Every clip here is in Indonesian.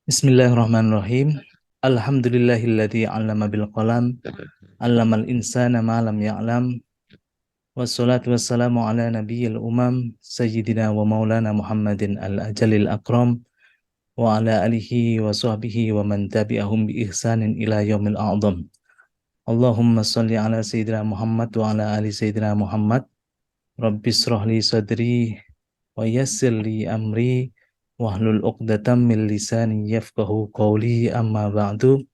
Bismillahirrahmanirrahim. Alhamdulillahilladzi 'allama bil qalam, 'allamal insana ma lam ya'lam. Wassalatu wassalamu ala nabiyyil umam, sayyidina wa maulana Muhammadin al-ajalil akram wa ala alihi wa sahbihi wa man tabi'ahum bi ihsanin ila yaumil a'dham. Allahumma shalli ala sayyidina Muhammad wa ala ali sayyidina Muhammad. Rabbis shrah li sadri wa yassir li amri wahlul 'uqdatam min lisani yafqahu qawli, amma ba'du.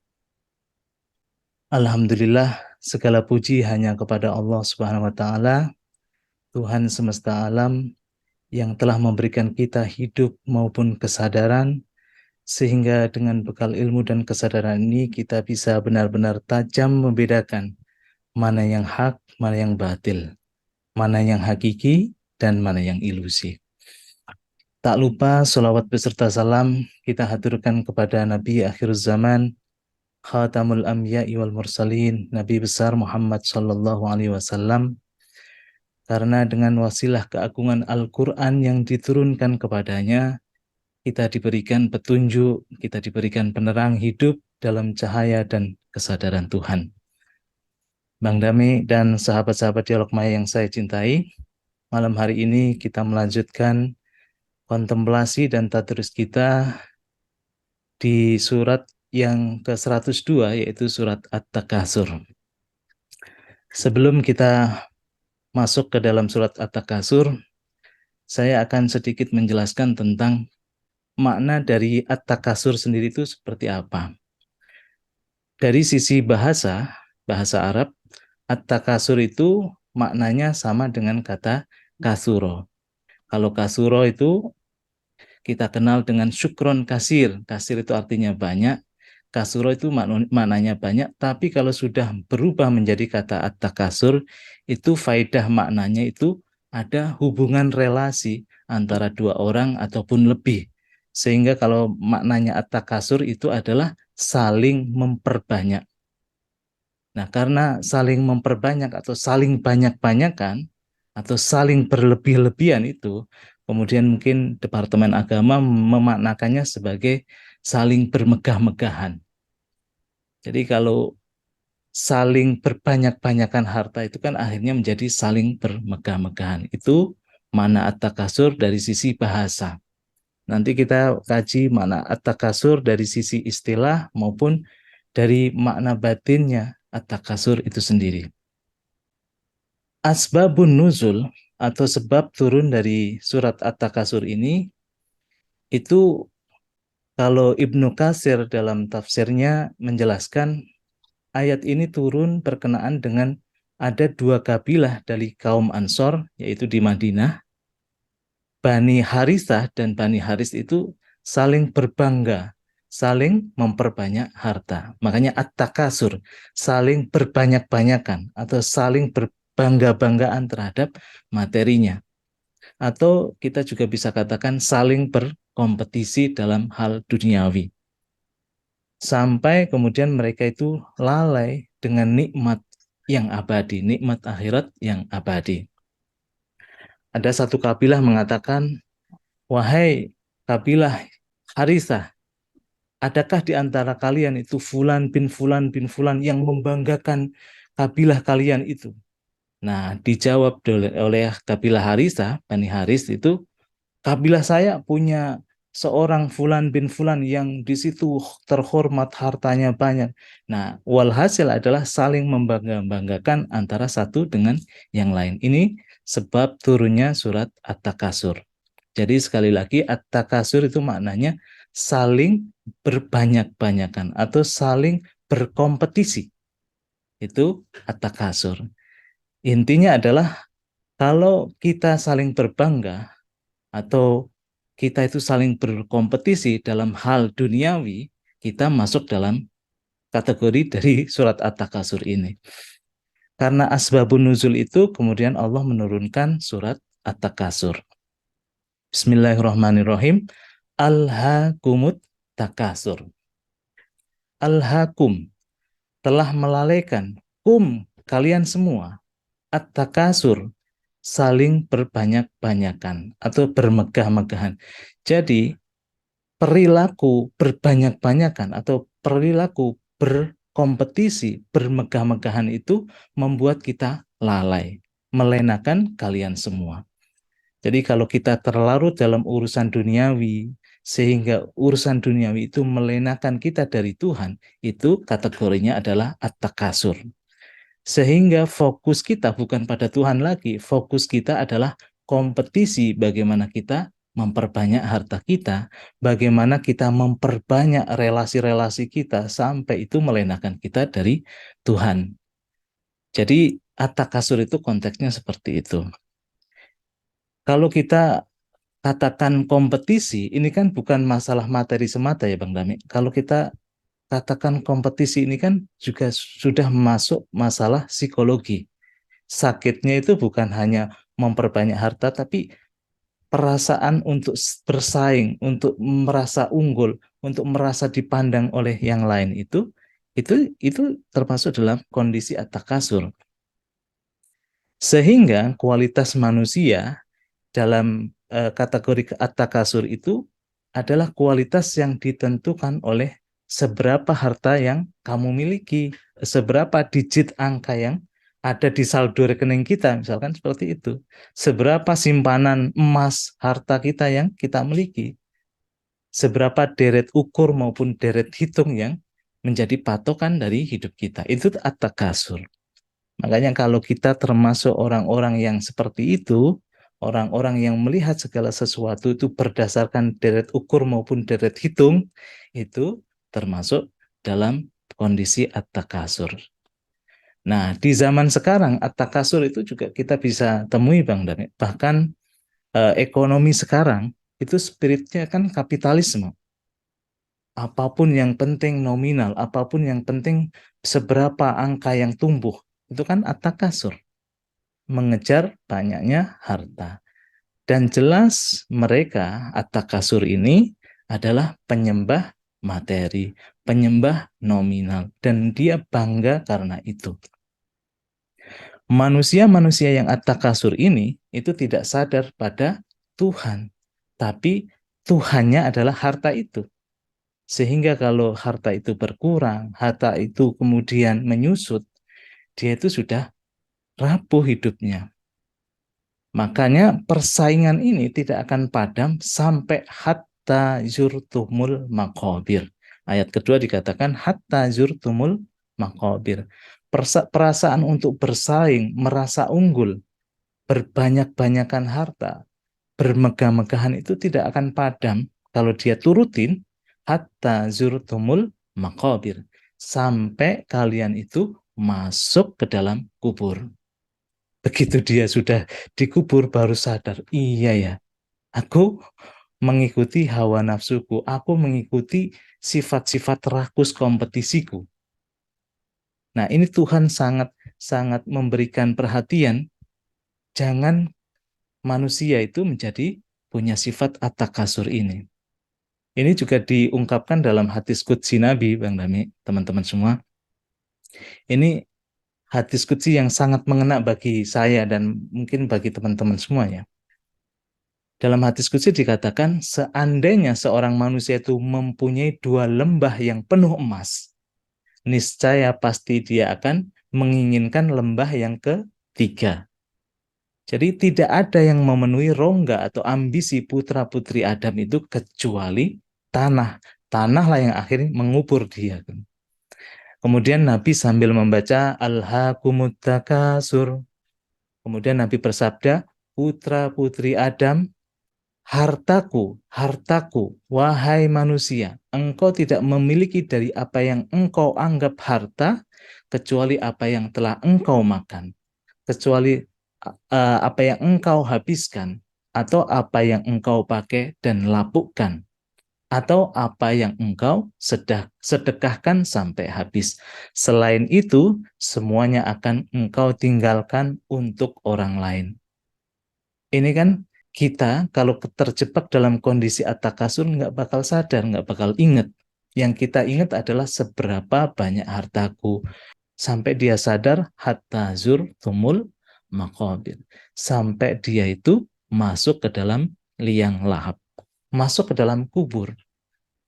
Alhamdulillah, segala puji hanya kepada Allah Subhanahu wa taala, Tuhan semesta alam yang telah memberikan kita hidup maupun kesadaran, sehingga dengan bekal ilmu dan kesadaran ini kita bisa benar-benar tajam membedakan mana yang hak, mana yang batil, mana yang hakiki dan mana yang ilusi. Tak lupa sholawat beserta salam kita haturkan kepada Nabi akhir zaman, Khatamul Anbiya'i wal Mursalin, Nabi besar Muhammad sallallahu alaihi wasallam, karena dengan wasilah keagungan Al-Quran yang diturunkan kepadanya, kita diberikan petunjuk, kita diberikan penerang hidup dalam cahaya dan kesadaran Tuhan. Bang Dami dan sahabat-sahabat Dialog Maya yang saya cintai, malam hari ini kita melanjutkan kontemplasi dan tadarus kita di surat yang ke-102, yaitu surat At-Takasur. Sebelum kita masuk ke dalam surat At-Takasur, saya akan sedikit menjelaskan tentang makna dari At-Takasur sendiri itu seperti apa. Dari sisi bahasa Arab, At-Takasur itu maknanya sama dengan kata kasuro. Kalau kasuro itu kita kenal dengan syukron kasir. Kasir itu artinya banyak. Kasuro itu maknanya banyak. Tapi kalau sudah berubah menjadi kata at-takasur, itu faidah maknanya itu ada hubungan relasi antara dua orang ataupun lebih. Sehingga kalau maknanya at-takasur itu adalah saling memperbanyak. Nah, karena saling memperbanyak atau saling banyak-banyakan atau saling berlebih-lebihan itu, kemudian mungkin Departemen Agama memaknakannya sebagai saling bermegah-megahan. Jadi kalau saling berbanyak-banyakan harta itu kan akhirnya menjadi saling bermegah-megahan. Itu makna at-takasur dari sisi bahasa. Nanti kita kaji makna at-takasur dari sisi istilah maupun dari makna batinnya at-takasur itu sendiri. Asbabun nuzul atau sebab turun dari surat At-Takasur ini, itu kalau Ibnu Katsir dalam tafsirnya menjelaskan ayat ini turun berkenaan dengan ada dua kabilah dari kaum Ansor, yaitu di Madinah. Bani Harithah dan Bani Haris itu saling berbangga, saling memperbanyak harta. Makanya at-takasur, saling berbanyak-banyakan atau saling berbangga-banggaan terhadap materinya. Atau kita juga bisa katakan saling berkompetisi dalam hal duniawi. Sampai kemudian mereka itu lalai dengan nikmat yang abadi, nikmat akhirat yang abadi. Ada satu kabilah mengatakan, wahai kabilah Harithah, adakah di antara kalian itu fulan bin fulan bin fulan yang membanggakan kabilah kalian itu? Nah, dijawab oleh kabilah Harithah, Bani Haris itu, kabilah saya punya seorang fulan bin fulan yang di situ terhormat, hartanya banyak. Nah, walhasil adalah saling membangga-banggakan antara satu dengan yang lain. Ini sebab turunnya surat At-Takasur. Jadi sekali lagi at-takasur itu maknanya saling berbanyak-banyakan atau saling berkompetisi. Itu at-takasur. Intinya adalah kalau kita saling berbangga atau kita itu saling berkompetisi dalam hal duniawi, kita masuk dalam kategori dari surat at-takasur ini. Karena asbabun nuzul itu kemudian Allah menurunkan surat at-takasur. Bismillahirrahmanirrahim. Alhaakumut takasur. Alhaakum, telah melalaikan kalian semua, at-takasur, saling berbanyak-banyakan atau bermegah-megahan. Jadi perilaku berbanyak-banyakan atau perilaku berkompetisi, bermegah-megahan itu membuat kita lalai, melenakan kalian semua. Jadi kalau kita terlarut dalam urusan duniawi, sehingga urusan duniawi itu melenakan kita dari Tuhan, itu kategorinya adalah at-takasur. Sehingga fokus kita bukan pada Tuhan lagi, fokus kita adalah kompetisi bagaimana kita memperbanyak harta kita, bagaimana kita memperbanyak relasi-relasi kita sampai itu melenakan kita dari Tuhan. Jadi at-takasur itu konteksnya seperti itu. Kalau kita katakan kompetisi, ini kan bukan masalah materi semata ya Bang Dami. Kalau kita katakan kompetisi ini kan juga sudah masuk masalah psikologi. Sakitnya itu bukan hanya memperbanyak harta, tapi perasaan untuk bersaing, untuk merasa unggul, untuk merasa dipandang oleh yang lain itu termasuk dalam kondisi at-takasur. Sehingga kualitas manusia dalam kategori at-takasur itu adalah kualitas yang ditentukan oleh seberapa harta yang kamu miliki, seberapa digit angka yang ada di saldo rekening kita, misalkan seperti itu. Seberapa simpanan emas harta kita yang kita miliki, seberapa deret ukur maupun deret hitung yang menjadi patokan dari hidup kita. Itu at-takasur. Makanya kalau kita termasuk orang-orang yang seperti itu, orang-orang yang melihat segala sesuatu itu berdasarkan deret ukur maupun deret hitung, itu termasuk dalam kondisi at-takasur. Nah, di zaman sekarang at-takasur itu juga kita bisa temui Bang Dani. Bahkan ekonomi sekarang itu spiritnya kan kapitalisme. Apapun yang penting nominal, apapun yang penting seberapa angka yang tumbuh, itu kan at-takasur, mengejar banyaknya harta. Dan jelas mereka at-takasur ini adalah penyembah materi, penyembah nominal, dan dia bangga karena itu. Manusia-manusia yang at-takasur ini itu tidak sadar pada Tuhan, tapi Tuhannya adalah harta itu. Sehingga kalau harta itu berkurang, harta itu kemudian menyusut, dia itu sudah rapuh hidupnya. Makanya persaingan ini tidak akan padam sampai hatta zurtumul maqabir. Ayat kedua dikatakan hatta zurtumul maqabir. Perasaan untuk bersaing, merasa unggul, berbanyak-banyakan harta, bermegah-megahan itu tidak akan padam kalau dia turutin hatta zurtumul maqabir. Sampai kalian itu masuk ke dalam kubur. Begitu dia sudah dikubur baru sadar, iya ya, aku mengikuti hawa nafsuku, aku mengikuti sifat-sifat rakus kompetisiku. Nah, ini Tuhan sangat memberikan perhatian, jangan manusia itu menjadi punya sifat at-takasur ini. Ini juga diungkapkan dalam hadis qudsi Nabi, Bang Dami, teman-teman semua. Ini hadis qudsi yang sangat mengena bagi saya dan mungkin bagi teman-teman semuanya. Dalam hadis qudsi dikatakan, seandainya seorang manusia itu mempunyai 2 lembah yang penuh emas, niscaya pasti dia akan menginginkan lembah yang ketiga. Jadi tidak ada yang memenuhi rongga atau ambisi putra-putri Adam itu kecuali tanah. Tanahlah yang akhirnya mengubur dia. Kemudian Nabi sambil membaca Al-Hakumut Takasur. Kemudian Nabi bersabda, putra-putri Adam, hartaku, hartaku, wahai manusia, engkau tidak memiliki dari apa yang engkau anggap harta, kecuali apa yang telah engkau makan, kecuali apa yang engkau habiskan, atau apa yang engkau pakai dan lapukkan, atau apa yang engkau sedekahkan sampai habis. Selain itu, semuanya akan engkau tinggalkan untuk orang lain. Ini kan kita kalau terjebak dalam kondisi at-takasur nggak bakal sadar, nggak bakal ingat. Yang kita ingat adalah seberapa banyak hartaku. Sampai dia sadar hatta zurtumul maqabir. Sampai dia itu masuk ke dalam liang lahap. Masuk ke dalam kubur.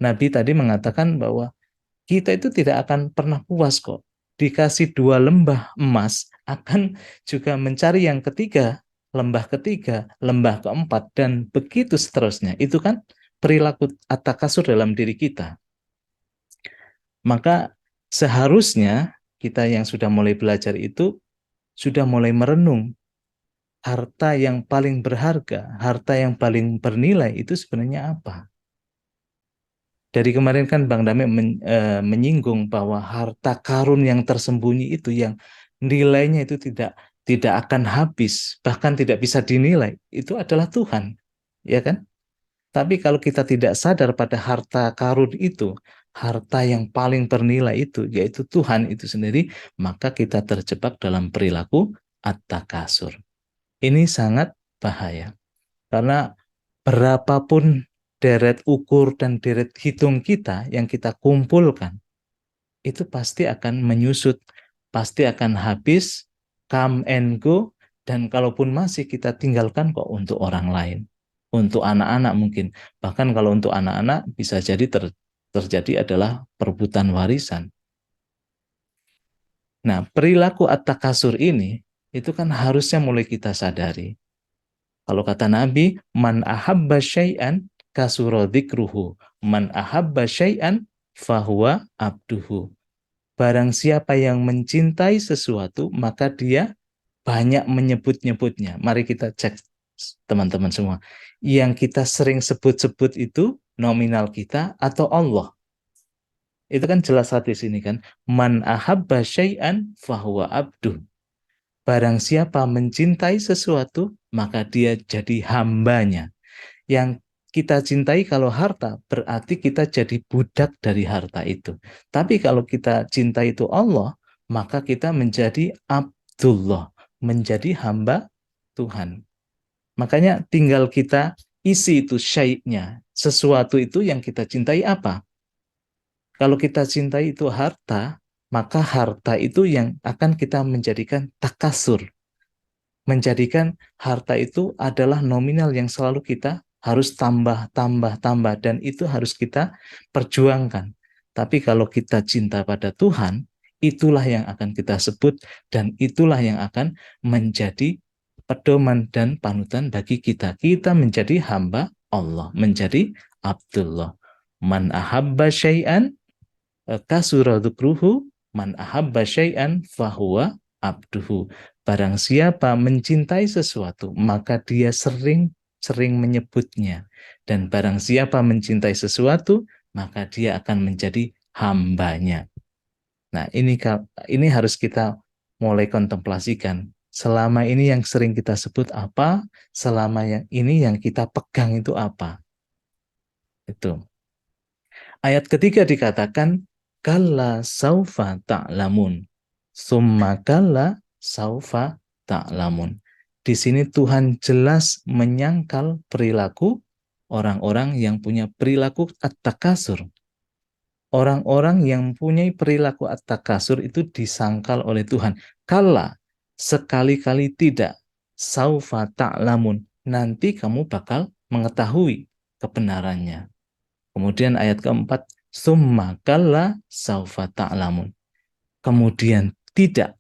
Nabi tadi mengatakan bahwa kita itu tidak akan pernah puas kok. Dikasih 2 lembah emas, akan juga mencari yang ketiga, lembah keempat, dan begitu seterusnya. Itu kan perilaku at-takasur dalam diri kita. Maka seharusnya kita yang sudah mulai belajar itu sudah mulai merenung harta yang paling berharga, harta yang paling bernilai itu sebenarnya apa. Dari kemarin kan Bang Dame menyinggung bahwa harta karun yang tersembunyi itu yang nilainya itu tidak akan habis, bahkan tidak bisa dinilai, itu adalah Tuhan, ya kan? Tapi kalau kita tidak sadar pada harta karun itu, harta yang paling bernilai itu, yaitu Tuhan itu sendiri, maka kita terjebak dalam perilaku at-takasur. Ini sangat bahaya. Karena berapapun deret ukur dan deret hitung kita yang kita kumpulkan, itu pasti akan menyusut, pasti akan habis, come and go, dan kalaupun masih kita tinggalkan kok untuk orang lain. Untuk anak-anak mungkin. Bahkan kalau untuk anak-anak bisa jadi terjadi adalah perebutan warisan. Nah, perilaku at-takasur ini itu kan harusnya mulai kita sadari. Kalau kata Nabi, man ahabba syai'an kasura dzikruhu. Man ahabba syai'an fahuwa abduhu. Barang siapa yang mencintai sesuatu, maka dia banyak menyebut-nyebutnya. Mari kita cek teman-teman semua. Yang kita sering sebut-sebut itu nominal kita atau Allah. Itu kan jelas hadis ini kan. Man ahabba syai'an fahuwa abduh. Barang siapa mencintai sesuatu, maka dia jadi hambanya. Yang kita cintai kalau harta, berarti kita jadi budak dari harta itu. Tapi kalau kita cinta itu Allah, maka kita menjadi Abdullah, menjadi hamba Tuhan. Makanya tinggal kita isi itu syaiknya. Sesuatu itu yang kita cintai apa? Kalau kita cintai itu harta, maka harta itu yang akan kita menjadikan takasur, menjadikan harta itu adalah nominal yang selalu kita harus tambah, tambah, tambah, dan itu harus kita perjuangkan. Tapi kalau kita cinta pada Tuhan, itulah yang akan kita sebut, dan itulah yang akan menjadi pedoman dan panutan bagi kita. Kita menjadi hamba Allah, menjadi Abdullah. Man ahabba syai'an kasura dzukruhu, man ahabba syai'an fahuwa abduhu. Barang siapa mencintai sesuatu, maka dia sering menyebutnya. Dan barang siapa mencintai sesuatu, maka dia akan menjadi hambanya. Nah, ini harus kita mulai kontemplasikan. Selama ini yang sering kita sebut apa? Selama yang ini yang kita pegang itu apa? Itu. Ayat ketiga dikatakan, kalla saufa ta'lamun. Summa kalla saufa ta'lamun. Di sini Tuhan jelas menyangkal perilaku orang-orang yang punya perilaku at-takasur. Orang-orang yang punya perilaku at-takasur itu disangkal oleh Tuhan. Kalla, sekali-kali tidak. Saufa ta'lamun. Nanti kamu bakal mengetahui kebenarannya. Kemudian ayat keempat, summa kalla saufa ta'lamun. Kemudian tidak,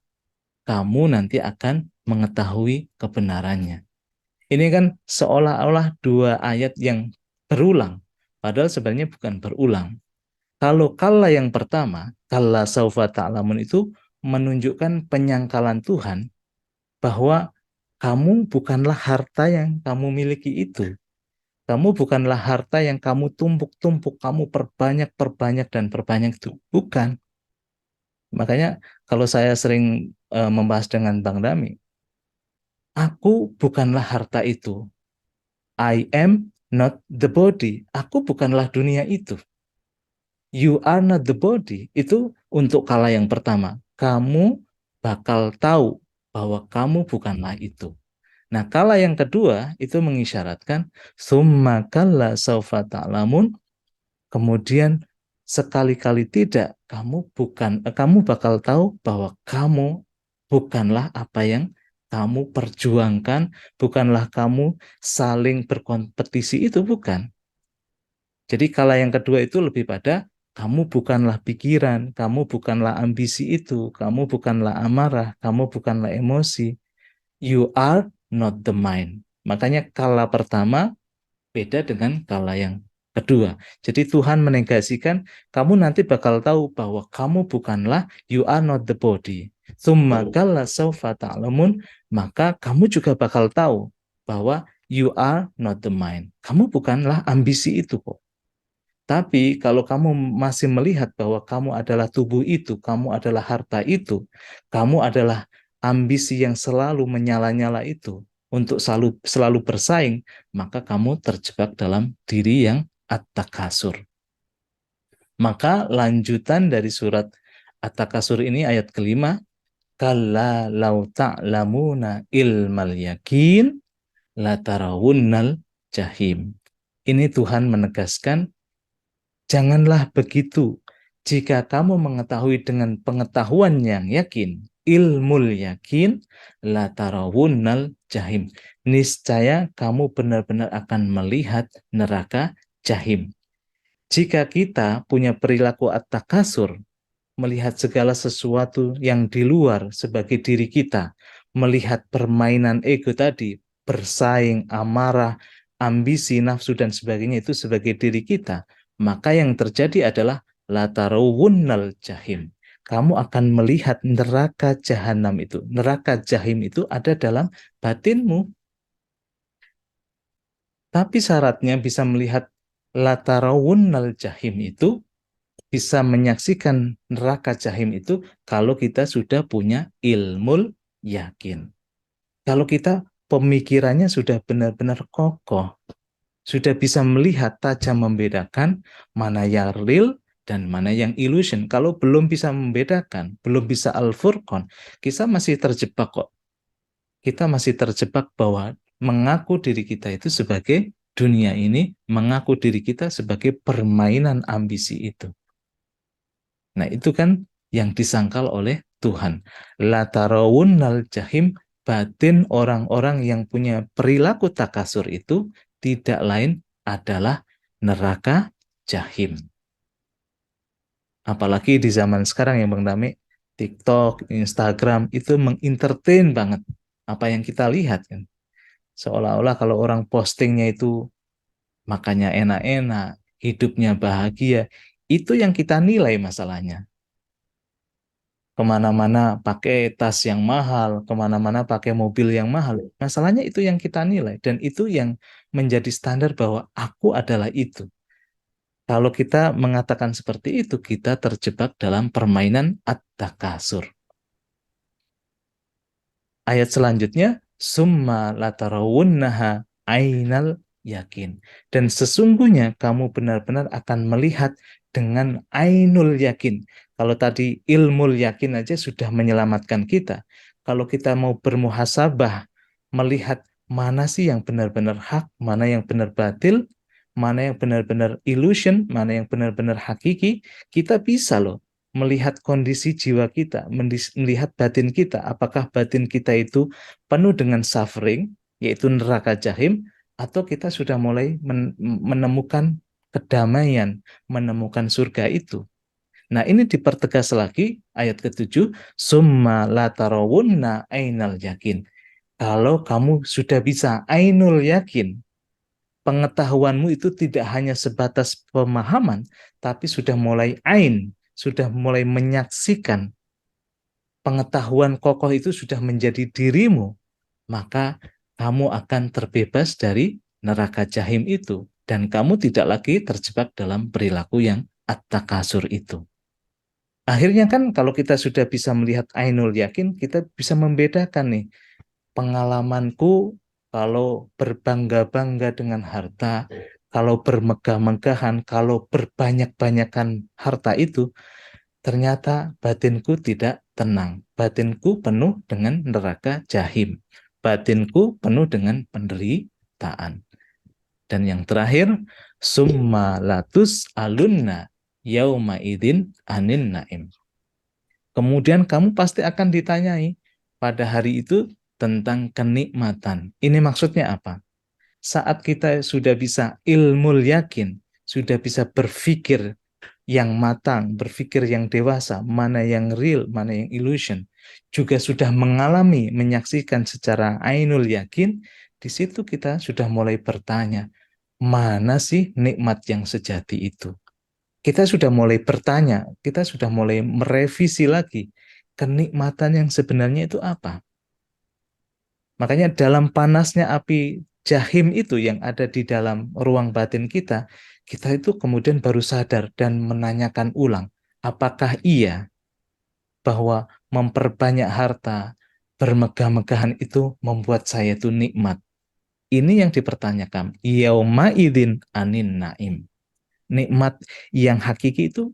kamu nanti akan mengetahui kebenarannya. Ini kan seolah-olah 2 ayat yang berulang, padahal sebenarnya bukan berulang. Kalau kalla yang pertama, kalla saufa ta'lamun itu menunjukkan penyangkalan Tuhan bahwa kamu bukanlah harta yang kamu miliki itu. Kamu bukanlah harta yang kamu tumpuk-tumpuk, kamu perbanyak, dan perbanyak itu. Bukan. Makanya kalau saya sering membahas dengan Bang Dami, aku bukanlah harta itu. I am not the body. Aku bukanlah dunia itu. You are not the body. Itu untuk kala yang pertama. Kamu bakal tahu bahwa kamu bukanlah itu. Nah, kala yang kedua itu mengisyaratkan summa kalla saufa ta'lamun. Kemudian sekali-kali tidak kamu bakal tahu bahwa kamu bukanlah apa yang kamu perjuangkan, bukanlah kamu saling berkompetisi, itu bukan. Jadi kala yang kedua itu lebih pada kamu bukanlah pikiran, kamu bukanlah ambisi itu, kamu bukanlah amarah, kamu bukanlah emosi. You are not the mind. Makanya kala pertama beda dengan kala yang kedua. Jadi Tuhan menegasikan kamu nanti bakal tahu bahwa kamu bukanlah, you are not the body. Tsumma kalla saufa ta'lamun, maka kamu juga bakal tahu bahwa you are not the mind. Kamu bukanlah ambisi itu kok. Tapi kalau kamu masih melihat bahwa kamu adalah tubuh itu, kamu adalah harta itu, kamu adalah ambisi yang selalu menyala-nyala itu untuk selalu bersaing, maka kamu terjebak dalam diri yang at-takasur. Maka lanjutan dari surat at-takasur ini ayat kelima, kalla lau ta'lamuna ilmal yakin latarawunnal jahim. Ini Tuhan menegaskan, janganlah begitu. Jika kamu mengetahui dengan pengetahuan yang yakin, ilmul yakin, la tarawunnal jahim. Niscaya kamu benar-benar akan melihat neraka jahim. Jika kita punya perilaku at-takasur, melihat segala sesuatu yang di luar sebagai diri kita, melihat permainan ego tadi, bersaing, amarah, ambisi, nafsu, dan sebagainya itu sebagai diri kita, maka yang terjadi adalah latarawunnal jahim. Kamu akan melihat neraka jahanam itu. Neraka jahim itu ada dalam batinmu. Tapi syaratnya bisa melihat latarawunnal jahim itu, bisa menyaksikan neraka jahim itu kalau kita sudah punya ilmu yakin. Kalau kita pemikirannya sudah benar-benar kokoh, sudah bisa melihat tajam membedakan mana yang real dan mana yang illusion. Kalau belum bisa membedakan, belum bisa al-furqan, kita masih terjebak kok. Kita masih terjebak bahwa mengaku diri kita itu sebagai dunia ini, mengaku diri kita sebagai permainan ambisi itu. Nah, itu kan yang disangkal oleh Tuhan. La tarawunnal jahim, batin orang-orang yang punya perilaku takasur itu tidak lain adalah neraka jahim. Apalagi di zaman sekarang yang Bang Dami, TikTok, Instagram itu mengentertain banget apa yang kita lihat kan. Seolah-olah kalau orang postingnya itu makannya enak-enak, hidupnya bahagia, itu yang kita nilai masalahnya. Kemana-mana pakai tas yang mahal, kemana-mana pakai mobil yang mahal. Masalahnya itu yang kita nilai, dan itu yang menjadi standar bahwa aku adalah itu. Kalau kita mengatakan seperti itu, kita terjebak dalam permainan at-takasur. Ayat selanjutnya, summa latarawunnaha ainal yakin. Dan sesungguhnya kamu benar-benar akan melihat dengan ainul yakin. Kalau tadi ilmu yakin aja sudah menyelamatkan kita. Kalau kita mau bermuhasabah, melihat mana sih yang benar-benar hak, mana yang benar batil, mana yang benar-benar illusion, mana yang benar-benar hakiki, kita bisa loh melihat kondisi jiwa kita, melihat batin kita, apakah batin kita itu penuh dengan suffering, yaitu neraka jahim, atau kita sudah mulai menemukan kedamaian, menemukan surga itu. Nah, ini dipertegas lagi ayat ke-7, summa la tarawunna ainal yakin. Kalau kamu sudah bisa ainul yakin, pengetahuanmu itu tidak hanya sebatas pemahaman, tapi sudah mulai ain, sudah mulai menyaksikan, pengetahuan kokoh itu sudah menjadi dirimu, maka kamu akan terbebas dari neraka jahim itu. Dan kamu tidak lagi terjebak dalam perilaku yang at-takasur itu. Akhirnya kan kalau kita sudah bisa melihat ainul yakin, kita bisa membedakan nih, pengalamanku kalau berbangga-bangga dengan harta, kalau bermegah-megahan, kalau berbanyak-banyakan harta itu, ternyata batinku tidak tenang. Batinku penuh dengan neraka jahim. Batinku penuh dengan penderitaan. Dan yang terakhir, summa latus alunna yauma idin anin naim. Kemudian kamu pasti akan ditanyai pada hari itu tentang kenikmatan. Ini maksudnya apa? Saat kita sudah bisa ilmu yakin, sudah bisa berpikir yang matang, berpikir yang dewasa, mana yang real, mana yang illusion, juga sudah mengalami, menyaksikan secara ainul yakin, di situ kita sudah mulai bertanya, mana sih nikmat yang sejati itu? Kita sudah mulai bertanya, kita sudah mulai merevisi lagi, kenikmatan yang sebenarnya itu apa? Makanya dalam panasnya api jahim itu yang ada di dalam ruang batin kita itu kemudian baru sadar dan menanyakan ulang, apakah iya bahwa memperbanyak harta, bermegah-megahan itu membuat saya itu nikmat? Ini yang dipertanyakan. Yauma idzin anin naim. Nikmat yang hakiki itu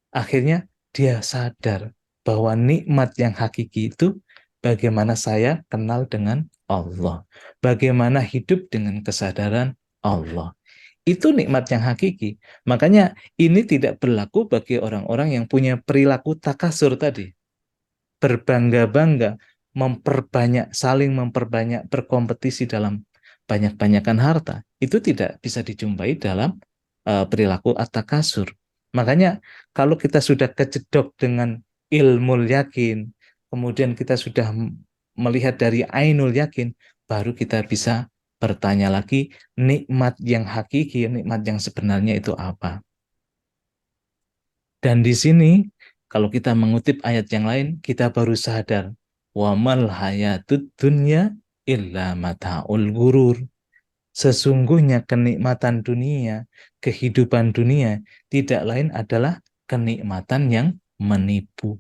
akhirnya dia sadar bahwa nikmat yang hakiki itu bagaimana saya kenal dengan Allah. Bagaimana hidup dengan kesadaran Allah. Itu nikmat yang hakiki. Makanya ini tidak berlaku bagi orang-orang yang punya perilaku takasur tadi. Berbangga-bangga, memperbanyak, saling memperbanyak, berkompetisi dalam banyak-banyakan harta. Itu tidak bisa dijumpai dalam perilaku at-takasur. Makanya kalau kita sudah kejedok dengan ilmu yakin, kemudian kita sudah melihat dari ainul yakin, baru kita bisa bertanya lagi, nikmat yang hakiki, nikmat yang sebenarnya itu apa? Dan di sini, kalau kita mengutip ayat yang lain, kita baru sadar, wamal hayatud dunya illa mata'ul gurur. Sesungguhnya kenikmatan dunia, kehidupan dunia, tidak lain adalah kenikmatan yang menipu.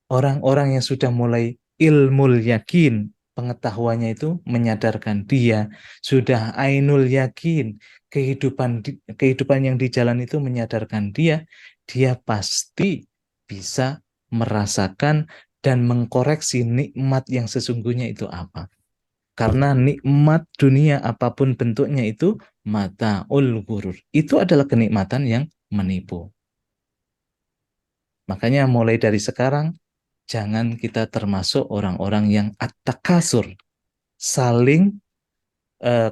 Orang-orang yang sudah mulai ilmu yakin, pengetahuannya itu menyadarkan dia sudah ainul yakin, kehidupan yang di jalan itu menyadarkan dia pasti bisa merasakan dan mengkoreksi nikmat yang sesungguhnya itu apa. Karena nikmat dunia apapun bentuknya itu mataul ghurur. Itu adalah kenikmatan yang menipu. Makanya mulai dari sekarang jangan kita termasuk orang-orang yang at-takasur, saling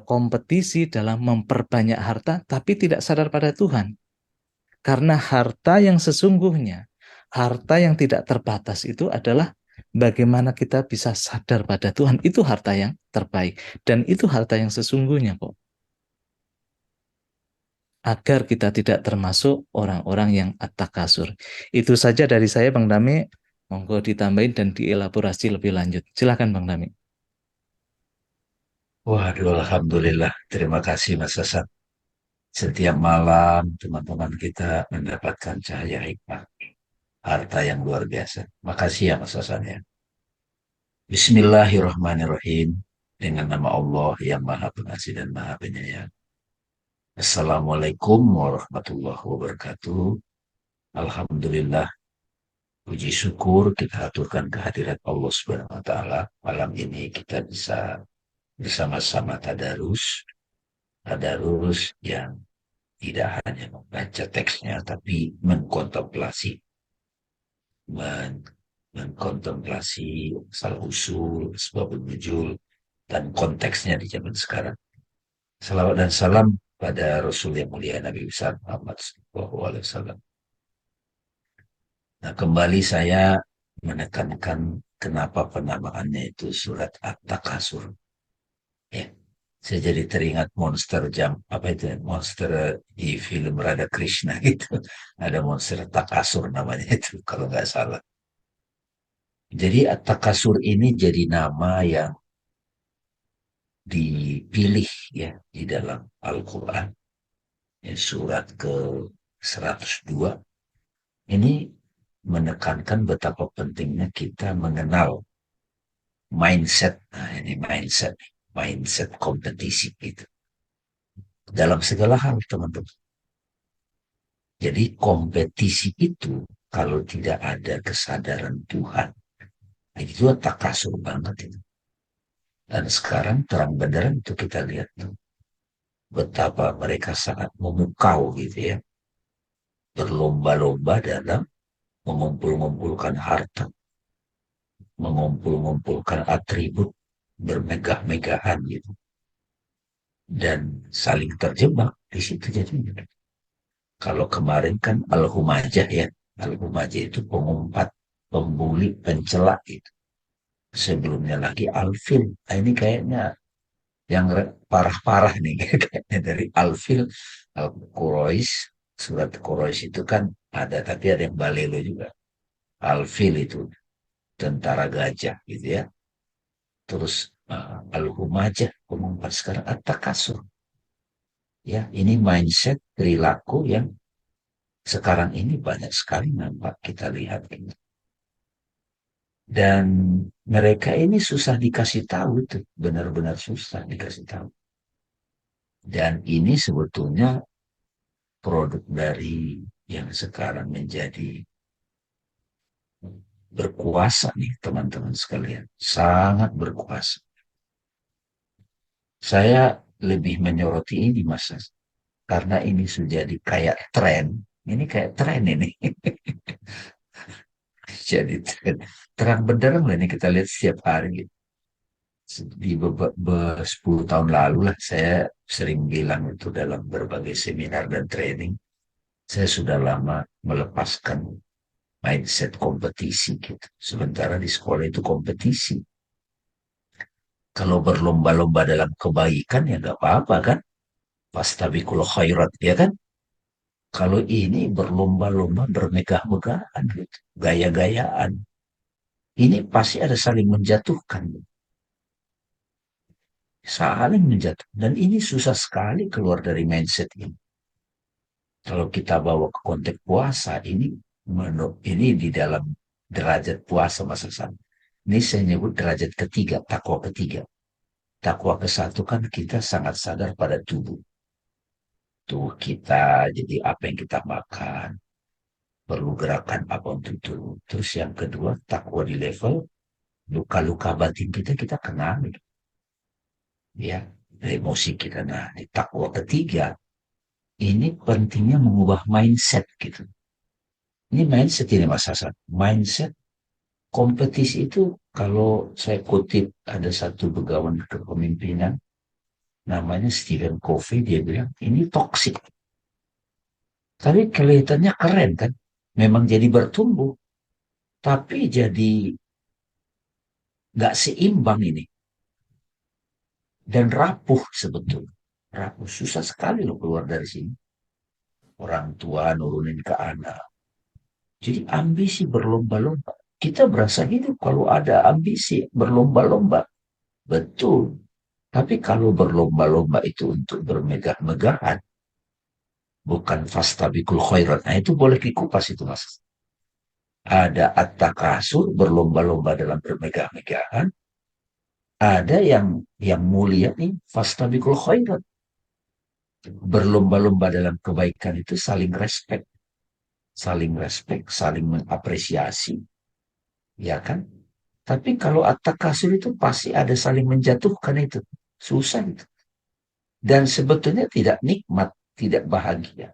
kompetisi dalam memperbanyak harta tapi tidak sadar pada Tuhan. Karena harta yang sesungguhnya, harta yang tidak terbatas itu adalah bagaimana kita bisa sadar pada Tuhan. Itu harta yang terbaik dan itu harta yang sesungguhnya kok. Agar kita tidak termasuk orang-orang yang at-takasur. Itu saja dari saya, Bang Dami. Monggo ditambahin dan dielaborasi lebih lanjut. Silakan, Bang Dami. Waduh, Alhamdulillah. Terima kasih Mas Hasan. Setiap malam teman-teman kita mendapatkan cahaya hikmah, harta yang luar biasa. Makasih ya Mas Hasan ya. Bismillahirrahmanirrahim. Dengan nama Allah yang Maha Pengasih dan Maha Penyayang. Assalamualaikum warahmatullahi wabarakatuh. Alhamdulillah, puji syukur kita aturkan kehadirat Allah Subhanahu wa taala. Malam ini kita bisa bersama-sama tadarus yang tidak hanya membaca teksnya, tapi mengkontemplasi, men mengkontemplasi asal usul, sebab nuzul, dan konteksnya di zaman sekarang. Salawat dan salam pada Rasul yang mulia Nabi besar Muhammad SAW. Nah, kembali saya menekankan kenapa penamaannya itu surat At-Takasur. Ya, saya jadi teringat monster jam apa itu ya, monster di film Radha Krishna gitu, ada monster Takasur namanya itu kalau nggak salah. Jadi Takasur ini jadi nama yang dipilih ya di dalam Al-Quran, ya, surat ke 102 ini menekankan betapa pentingnya kita mengenal mindset. Nah, ini mindset kompetisi gitu dalam segala hal teman-teman. Jadi kompetisi itu kalau tidak ada kesadaran Tuhan, itu tak kasur banget itu. Dan sekarang terang benderang itu kita lihat tuh, betapa mereka sangat memukau gitu ya, berlomba-lomba dalam mengumpul-ngumpulkan harta, mengumpul-ngumpulkan atribut, bermegah-megahan gitu. dan saling terjebak di situ jadinya. Kalau kemarin kan Al-Humajah ya, Al-Humajah itu pengumpat, pembuli, pencela itu. Sebelumnya lagi Alfil. Nah, ini kayaknya yang parah-parah nih kayaknya dari Alfil, Al-Quraisy, surat Quraisy itu kan ada, tapi ada yang Balelo juga. Alfil itu tentara gajah gitu ya. Terus Al-Humajah pengumpat sekarang At-Takasur. Ya, ini mindset perilaku yang sekarang ini banyak sekali nampak kita lihat gitu. Dan mereka ini susah dikasih tahu itu, benar-benar susah dikasih tahu. Dan ini sebetulnya produk dari yang sekarang menjadi berkuasa nih teman-teman sekalian. Sangat berkuasa. Saya lebih menyoroti ini Mas, karena ini sudah jadi kayak tren. Ini kayak tren ini. Jadi tren. Terang benderang lah ini kita lihat setiap hari gitu. Di 10 tahun lalu lah saya sering bilang itu dalam berbagai seminar dan training. Saya sudah lama melepaskan mindset kompetisi gitu. Sementara di sekolah itu kompetisi. Kalau berlomba-lomba dalam kebaikan ya nggak apa-apa kan. Fastabiqul khairat ya kan. Kalau ini berlomba-lomba bermegah-megahan gitu. Gaya-gayaan. Ini pasti ada saling menjatuhkan. Saling menjatuhkan. Dan ini susah sekali keluar dari mindset ini. Kalau kita bawa ke konteks puasa, ini di dalam derajat puasa masa sama. Ini saya nyebut derajat ketiga, takwa ketiga. Takwa ke satu kan kita sangat sadar pada tubuh. Tubuh kita, jadi apa yang kita makan, perlu gerakan apa untuk tubuh. Terus yang kedua, takwa di level luka-luka batin kita kenal. Ya, emosi kita. Nah, di takwa ketiga, ini pentingnya mengubah mindset gitu. Ini mindset ini Mas Hasan. Mindset kompetisi itu kalau saya kutip ada satu begawan kepemimpinan namanya Stephen Covey, dia bilang ini toksik. Tapi kelihatannya keren kan. Memang jadi bertumbuh. Tapi jadi nggak seimbang ini. Dan rapuh sebetulnya. Rapuh. Susah sekali loh keluar dari sini. Orang tua nurunin ke anak. Jadi ambisi berlomba-lomba. Kita berasa hidup kalau ada ambisi berlomba-lomba. Betul. Tapi kalau berlomba-lomba itu untuk bermegah-megahan, bukan fastabikul khairat. Nah itu boleh dikupas itu Mas. Ada at-takasur berlomba-lomba dalam bermegah-megahan, ada yang mulia nih fastabikul khairat. Berlomba-lomba dalam kebaikan itu saling respect, saling mengapresiasi, ya kan? Tapi kalau at-takasur itu pasti ada saling menjatuhkan itu. Susah itu. Dan sebetulnya tidak nikmat, tidak bahagia.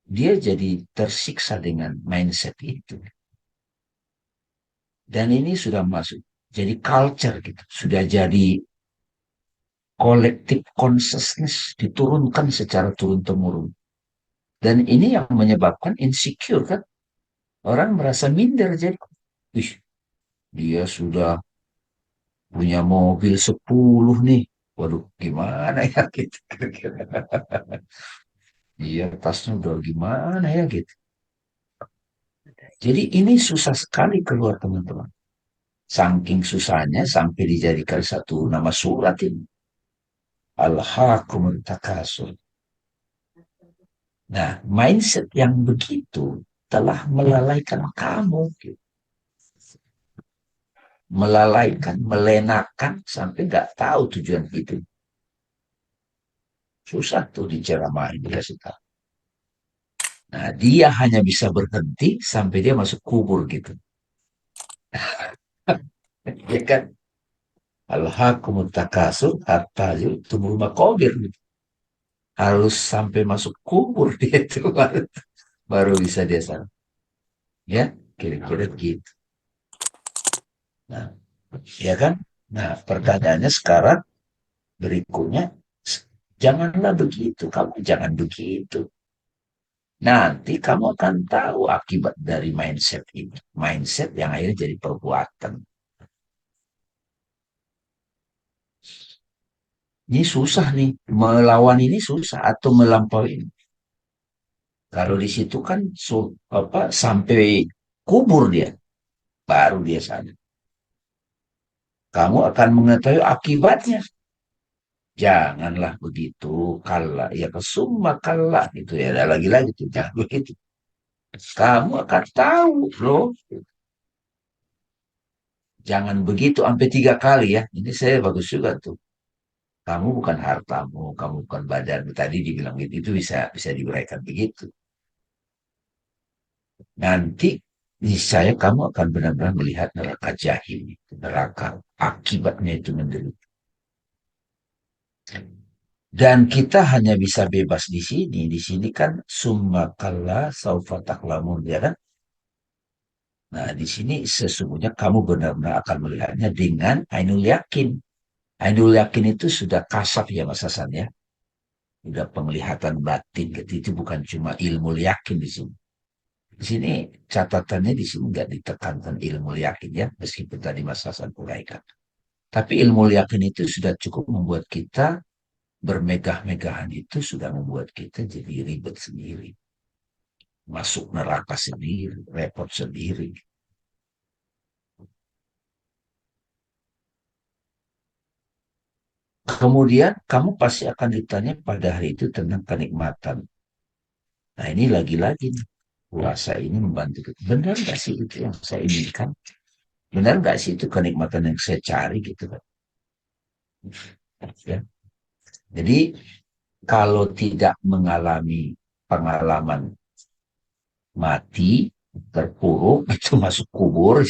Dia jadi tersiksa dengan mindset itu. Dan ini sudah masuk. Jadi culture gitu. Sudah jadi collective consciousness diturunkan secara turun-temurun. Dan ini yang menyebabkan insecure kan. Orang merasa minder jadi. Wih, dia sudah punya mobil 10 nih. Waduh, gimana ya gitu. Iya, tasnya udah gimana ya gitu. Jadi ini susah sekali keluar teman-teman. Saking susahnya sampai dijadikan satu nama surat ini. Al-Hakumut Takasur. Nah, mindset yang begitu telah melalaikan kamu. Gitu. Melalaikan, melenakan sampai nggak tahu tujuan hidup. Susah tuh diceramahin, dikasih tahu. Nah, dia hanya bisa berhenti sampai dia masuk kubur gitu. Ya kan? Al-Hakumut Takasur hatta tumbuh makobir gitu. Harus sampai masuk kubur dia itu baru bisa dia sana. Ya, kira-kira gitu. Nah, ya kan? Nah, pertanyaannya sekarang Berikutnya, janganlah begitu, kamu jangan begitu. Nanti kamu akan tahu akibat dari mindset ini. Mindset yang akhirnya jadi perbuatan. Ini susah nih, melawan ini susah atau melampaui ini. Kalau di situ kan sampai kubur dia, baru dia sadar. Kamu akan mengetahui akibatnya. Janganlah begitu, kalah. Ya kesumma kalah gitu ya. Ada lagi-lagi tuh, jangan begitu. Kamu akan tahu, loh. Jangan begitu sampai 3 kali ya. Ini saya bagus juga tuh. Kamu bukan hartamu, kamu bukan badan. Tadi dibilang gitu, itu bisa bisa diuraikan begitu. Nanti niscaya kamu akan benar-benar melihat neraka jahim, neraka akibatnya itu menderita. Dan kita hanya bisa bebas di sini. Di sini kan summa kalla saufa taklamun, ya kan? Nah, di sini sesungguhnya kamu benar-benar akan melihatnya dengan ainul yakin. Ainul yakin itu sudah kasaf ya Mas Hasan ya. Sudah penglihatan batin gitu. Itu bukan cuma ilmu yakin di sini. Di sini catatannya di sini nggak ditekankan ilmu yakin ya, meskipun tadi Mas Hasan uraikan. Tapi ilmu yakin itu sudah cukup membuat kita bermegah-megahan itu sudah membuat kita jadi ribet sendiri. Masuk neraka sendiri, repot sendiri. Kemudian kamu pasti akan ditanya pada hari itu tentang kenikmatan. Nah ini lagi-lagi nih, puasa ini membantu kita. Benar nggak sih itu yang saya inginkan? Benar nggak sih itu kenikmatan yang saya cari gitu kan? Ya. Jadi kalau tidak mengalami pengalaman mati, terpuruk, itu masuk kubur.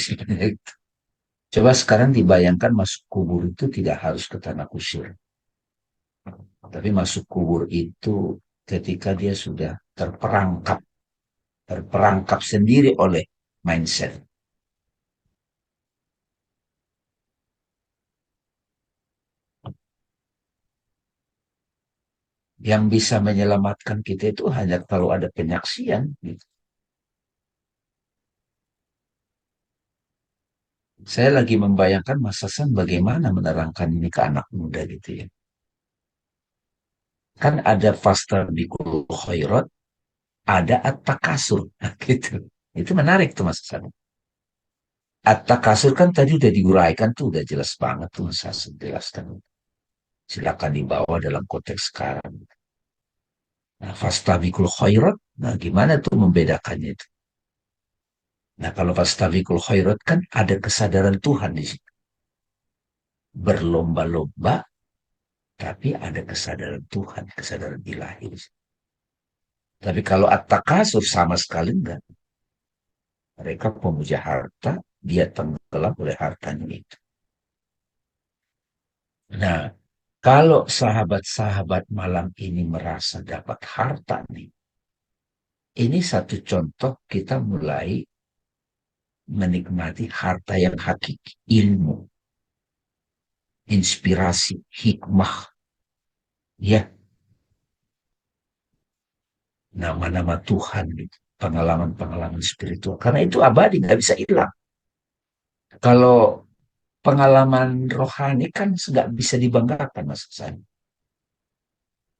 Coba sekarang dibayangkan masuk kubur itu tidak harus ke tanah kusir. Tapi masuk kubur itu ketika dia sudah terperangkap sendiri oleh mindset. Yang bisa menyelamatkan kita itu hanya kalau ada penyaksian. Gitu. Saya lagi membayangkan Mas Hasan bagaimana menerangkan ini ke anak muda gitu ya. Kan ada fastabikul khairat, ada at-takasur. Nah, gitu. Itu menarik tuh Mas Hasan. At-takasur kan tadi udah diuraikan tuh, udah jelas banget tuh Mas Hasan jelaskan. Silakan dibawa dalam konteks sekarang. Nah, fastabikul khairat, nah gimana tuh membedakannya itu? Nah, kalau fastabikul khairat kan ada kesadaran Tuhan di situ. Berlomba-lomba, tapi ada kesadaran Tuhan, kesadaran ilahi. Tapi kalau at-takasur sama sekali enggak. Mereka pemuja harta, dia tenggelam oleh hartanya itu. Nah, kalau sahabat-sahabat malam ini merasa dapat harta nih, ini satu contoh kita mulai menikmati harta yang hakiki, ilmu, inspirasi, hikmah, ya, nama-nama Tuhan gitu, pengalaman-pengalaman spiritual. Karena itu abadi, nggak bisa hilang. Kalau pengalaman rohani kan nggak bisa dibanggakan, Mas Hasan.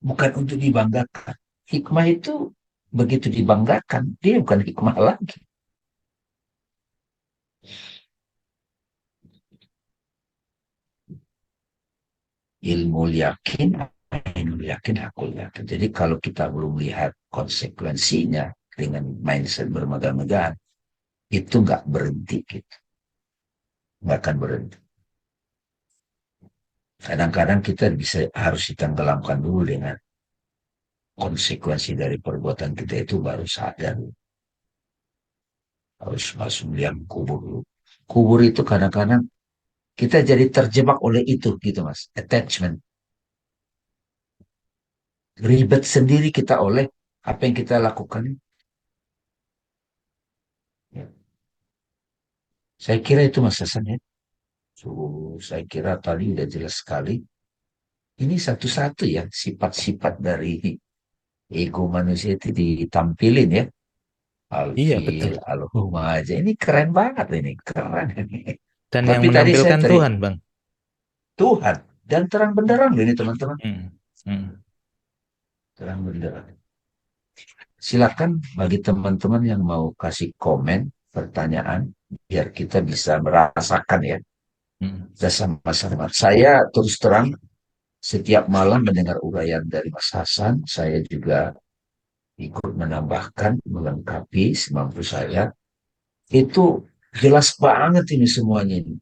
Bukan untuk dibanggakan. Hikmah itu begitu dibanggakan, dia bukan hikmah lagi. Ilmu yakin, ilmu yakin, hakul yakin. Jadi kalau kita belum lihat konsekuensinya dengan mindset bermegah-megahan, itu nggak berhenti gitu. Nggak akan berhenti. Kadang-kadang kita bisa harus ditenggelamkan dulu dengan konsekuensi dari perbuatan kita itu baru sadar. Harus masuk liang kubur dulu. Kubur itu kadang-kadang kita jadi terjebak oleh itu gitu mas. Attachment. Ribet sendiri kita oleh apa yang kita lakukan. Ya. Saya kira itu mas Hasan ya. So, saya kira tadi udah jelas sekali. ini satu-satu ya sifat-sifat dari ego manusia itu ditampilin ya. Iya, betul. Alfil, Alhumaja, ini keren banget ini, keren ini. Dan yang Tapi tadi saya menampilkan Tuhan, Bang. Tuhan dan terang benderang ini teman-teman, Hmm. Hmm. terang benderang. Silakan bagi teman-teman yang mau kasih komen, pertanyaan, biar kita bisa merasakan ya, Hmm. kita sama-sama. Saya terus terang setiap malam mendengar uraian dari Mas Hasan, saya juga ikut menambahkan, melengkapi semampu saya. Itu jelas banget ini semuanya ini.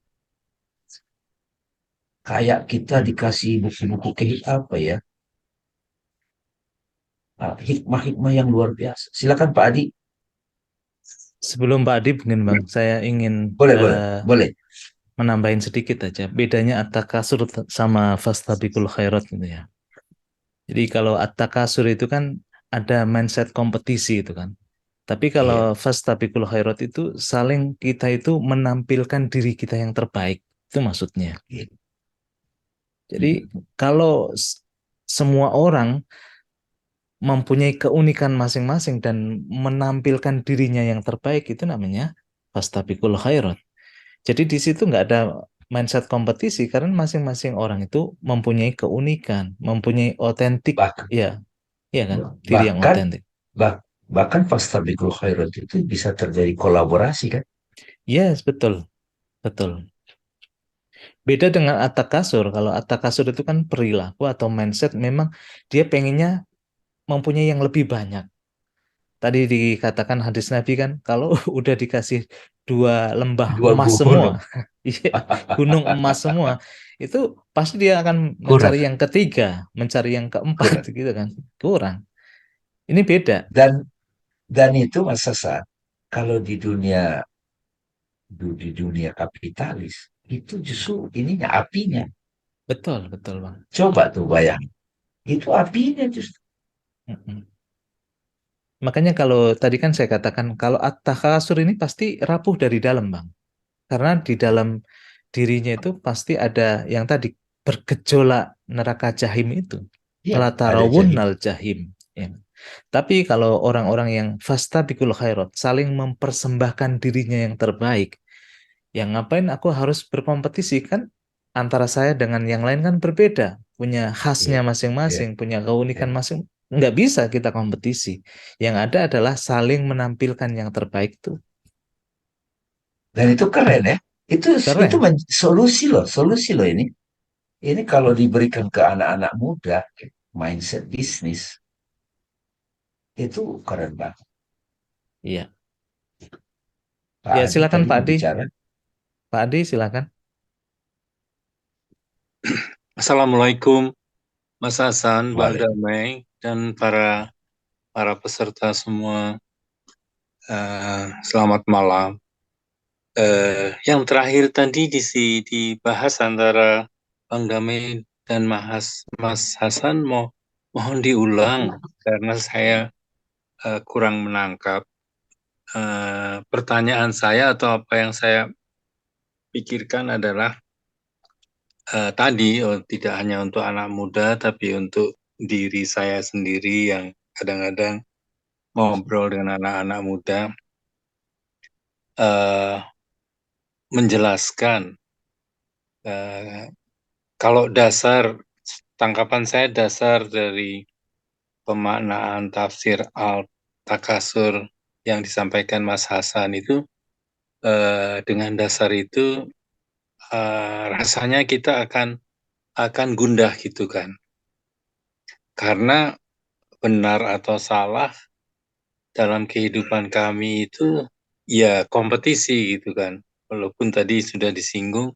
Kayak kita Hmm. dikasih buku-buku apa ya, hikmah-hikmah yang luar biasa. Silakan Pak Adi. Sebelum Pak Adi, mungkin Bang, saya ingin Boleh, boleh, eh, boleh. menambahin sedikit aja. Bedanya at-takasur sama fastabiqul khairat gitu ya. Jadi kalau at-takasur itu kan ada mindset kompetisi itu kan. Tapi kalau Iya, fastabiqul khairat itu saling kita itu menampilkan diri kita yang terbaik. Itu maksudnya. iya. Jadi Mm. kalau semua orang mempunyai keunikan masing-masing dan menampilkan dirinya yang terbaik itu namanya fastabiqul khairat. Jadi di situ nggak ada mindset kompetisi karena masing-masing orang itu mempunyai keunikan, mempunyai otentik, Bah- ya, ya kan, diri yang bahkan, otentik. bah, bahkan pas tabikul khairat itu bisa terjadi kolaborasi kan? Yes, betul, betul. Beda dengan atakasur. Kalau atakasur itu kan perilaku atau mindset memang dia pengennya mempunyai yang lebih banyak. Tadi dikatakan hadis Nabi kan, kalau udah dikasih dua lembah Dua emas semua, gunung. iya, gunung emas semua, itu pasti dia akan Kurang, mencari yang ketiga, mencari yang keempat, kurang. gitu kan. Kurang. Ini beda. Dan itu Mas Sasa, kalau di dunia kapitalis itu justru ininya apinya. Betul, betul, Bang. Coba tuh bayang, itu apinya justru. Mm-mm. Makanya kalau tadi kan saya katakan, kalau at-takasur ini pasti rapuh dari dalam, Bang. Karena di dalam dirinya itu pasti ada yang tadi bergejolak neraka jahim itu. Iya, ada jahit. Latarawunnal jahim. Ya. Tapi kalau orang-orang yang fastabiqul khairat saling mempersembahkan dirinya yang terbaik, yang ngapain aku harus berkompetisi kan antara saya dengan yang lain kan berbeda, punya khasnya Iya, iya, masing-masing, punya keunikan iya. masing. Nggak bisa kita kompetisi. Yang ada adalah saling menampilkan yang terbaik tuh. Dan itu keren ya. Itu Keren. solusi loh ini. Ini kalau diberikan ke anak-anak muda, mindset bisnis, itu keren banget. Iya. Pak Ya Adi silakan tadi Pak mau Adi. bicara. Pak Adi silakan. Assalamualaikum Mas Hasan, Bang Boleh. Damai, dan para para peserta semua. Selamat malam. Yang terakhir tadi dibahas antara Bang Damai dan Mas Hasan, mohon diulang karena saya kurang menangkap pertanyaan saya atau apa yang saya pikirkan adalah tadi tidak hanya untuk anak muda tapi untuk diri saya sendiri yang kadang-kadang ngobrol dengan anak-anak muda, eh, menjelaskan eh, kalau tangkapan saya dasar dari pemaknaan tafsir Al-Takasur yang disampaikan Mas Hasan itu, dengan dasar itu rasanya kita akan gundah gitu kan, karena benar atau salah dalam kehidupan kami itu ya kompetisi gitu kan. Walaupun tadi sudah disinggung,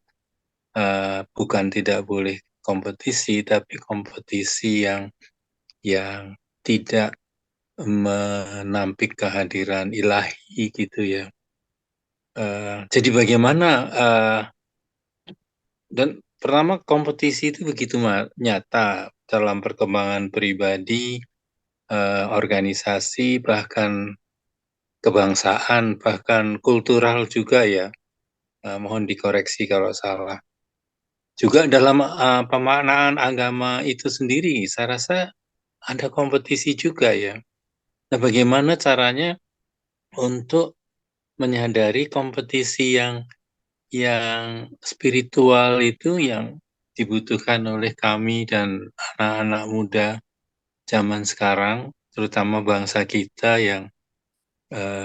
bukan tidak boleh kompetisi, tapi kompetisi yang tidak menampik kehadiran ilahi gitu ya. Jadi bagaimana, dan pertama kompetisi itu begitu nyata dalam perkembangan pribadi, organisasi, bahkan kebangsaan, bahkan kultural juga ya. Mohon dikoreksi kalau salah. juga dalam pemaknaan agama itu sendiri, saya rasa ada kompetisi juga ya. Nah, bagaimana caranya untuk menyadari kompetisi yang spiritual itu yang dibutuhkan oleh kami dan anak-anak muda zaman sekarang, terutama bangsa kita yang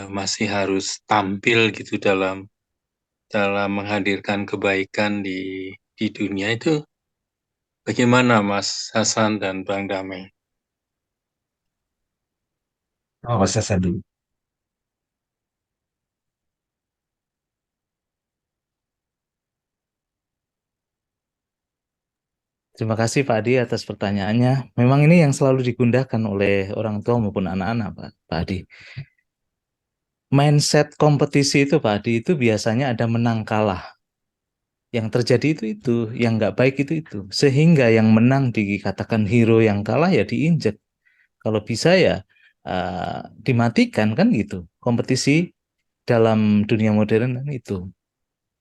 masih harus tampil gitu dalam menghadirkan kebaikan di dunia itu. Bagaimana Mas Hasan dan Bang Dameng? Oh, Mas Hasan dulu. Terima kasih Pak Adi atas pertanyaannya. Memang ini yang selalu digunakan oleh orang tua maupun anak-anak, Pak Adi. Mindset kompetisi itu, Pak Adi, itu biasanya ada menang kalah. Yang terjadi itu, yang nggak baik itu. Sehingga yang menang dikatakan hero, yang kalah ya diinjek. Kalau bisa ya dimatikan kan gitu. Kompetisi dalam dunia modern kan itu.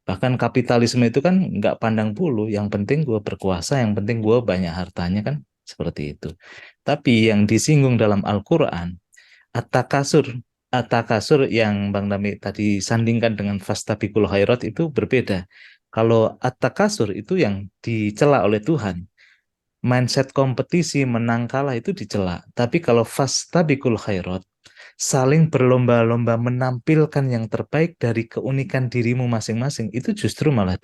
Bahkan kapitalisme itu kan nggak pandang bulu, yang penting gue berkuasa, yang penting gue banyak hartanya kan, seperti itu. Tapi yang disinggung dalam Al-Quran, at-takasur, at-takasur yang Bang Dami tadi sandingkan dengan fastabiqul khairat itu berbeda. Kalau at-takasur itu yang dicela oleh Tuhan, mindset kompetisi menang kalah itu dicela. Tapi kalau fastabiqul khairat, saling berlomba-lomba menampilkan yang terbaik dari keunikan dirimu masing-masing, itu justru malah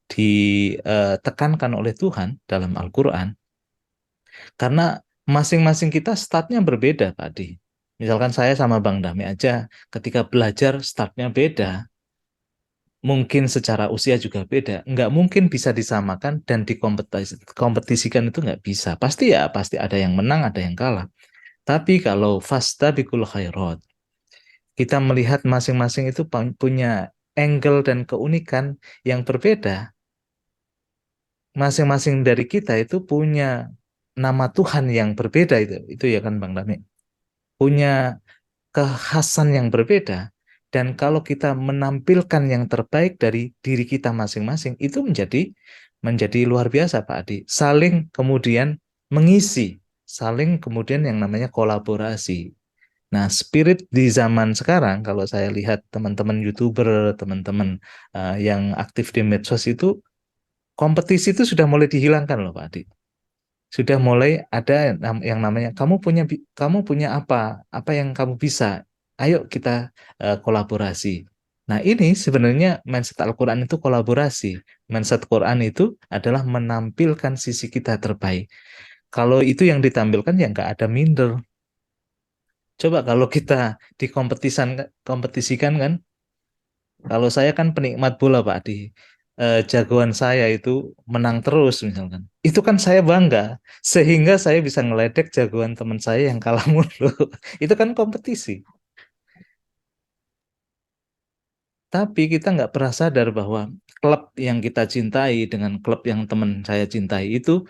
ditekankan oleh Tuhan dalam Al-Quran. Karena masing-masing kita startnya berbeda, Pak Adi. Misalkan saya sama Bang Dami aja, ketika belajar startnya beda. Mungkin secara usia juga beda. Nggak mungkin bisa disamakan dan dikompetisikan itu nggak bisa. Pasti ada yang menang, ada yang kalah. Tapi kalau fastabiqul khairat, kita melihat masing-masing itu punya angle dan keunikan yang berbeda. Masing-masing dari kita itu punya nama Tuhan yang berbeda itu ya kan Bang Dami. Punya kekhasan yang berbeda. Dan kalau kita menampilkan yang terbaik dari diri kita masing-masing, itu menjadi luar biasa, Pak Adi. Saling kemudian mengisi, saling kemudian yang namanya kolaborasi. Nah, spirit di zaman sekarang, kalau saya lihat teman-teman YouTuber, teman-teman yang aktif di medsos itu, kompetisi itu sudah mulai dihilangkan loh, Pak Adi. Sudah mulai ada yang namanya kamu punya apa yang kamu bisa. Ayo kita kolaborasi. Nah, ini sebenarnya mindset Al-Quran itu kolaborasi. Mindset Quran itu adalah menampilkan sisi kita terbaik. Kalau itu yang ditampilkan ya nggak ada minder. Coba kalau kita kompetisikan kan, kalau saya kan penikmat bola Pak Adi, jagoan saya itu menang terus misalkan. Itu kan saya bangga, sehingga saya bisa ngeledek jagoan teman saya yang kalah mulu. Itu kan kompetisi. Tapi kita nggak pernah sadar bahwa klub yang kita cintai dengan klub yang teman saya cintai itu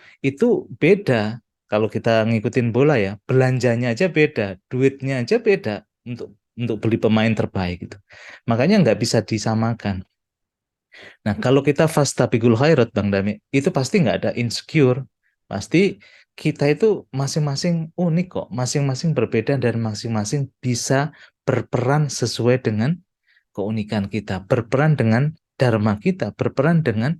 beda. Kalau kita ngikutin bola ya, belanjanya aja beda, duitnya aja beda untuk untuk beli pemain terbaik gitu. Makanya nggak bisa disamakan. Nah, kalau kita fastabikul khairat, Bang Dami, itu pasti nggak ada insecure. Pasti kita itu masing-masing unik kok, masing-masing berbeda dan masing-masing bisa berperan sesuai dengan keunikan kita, berperan dengan dharma kita, berperan dengan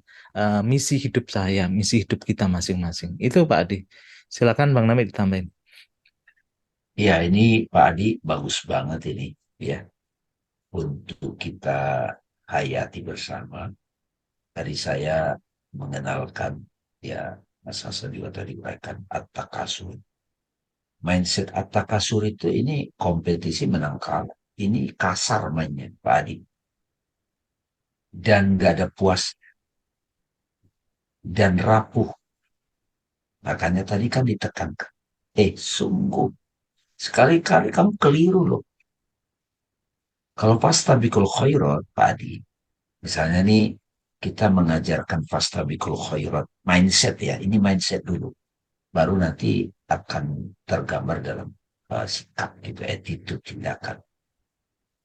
misi hidup saya, misi hidup kita masing-masing. Itu Pak Adi. Silakan Bang Dami ditambahin. Ya, ini Pak Adi bagus banget ini ya untuk kita hayati bersama. Tadi saya mengenalkan ya Mas Hasan juga tadi uraikan at-takasur. Mindset at-takasur itu ini kompetisi menang kalah. Ini kasar mainnya Pak Adi. Dan gak ada puas dan rapuh. Makanya tadi kan ditekankan. Sungguh. Sekali-kali kamu keliru loh. Kalau fastabikul khairat, Pak Adi, misalnya nih kita mengajarkan fastabikul khairat, mindset ya, ini mindset dulu. Baru nanti akan tergambar dalam sikap gitu, attitude, tindakan.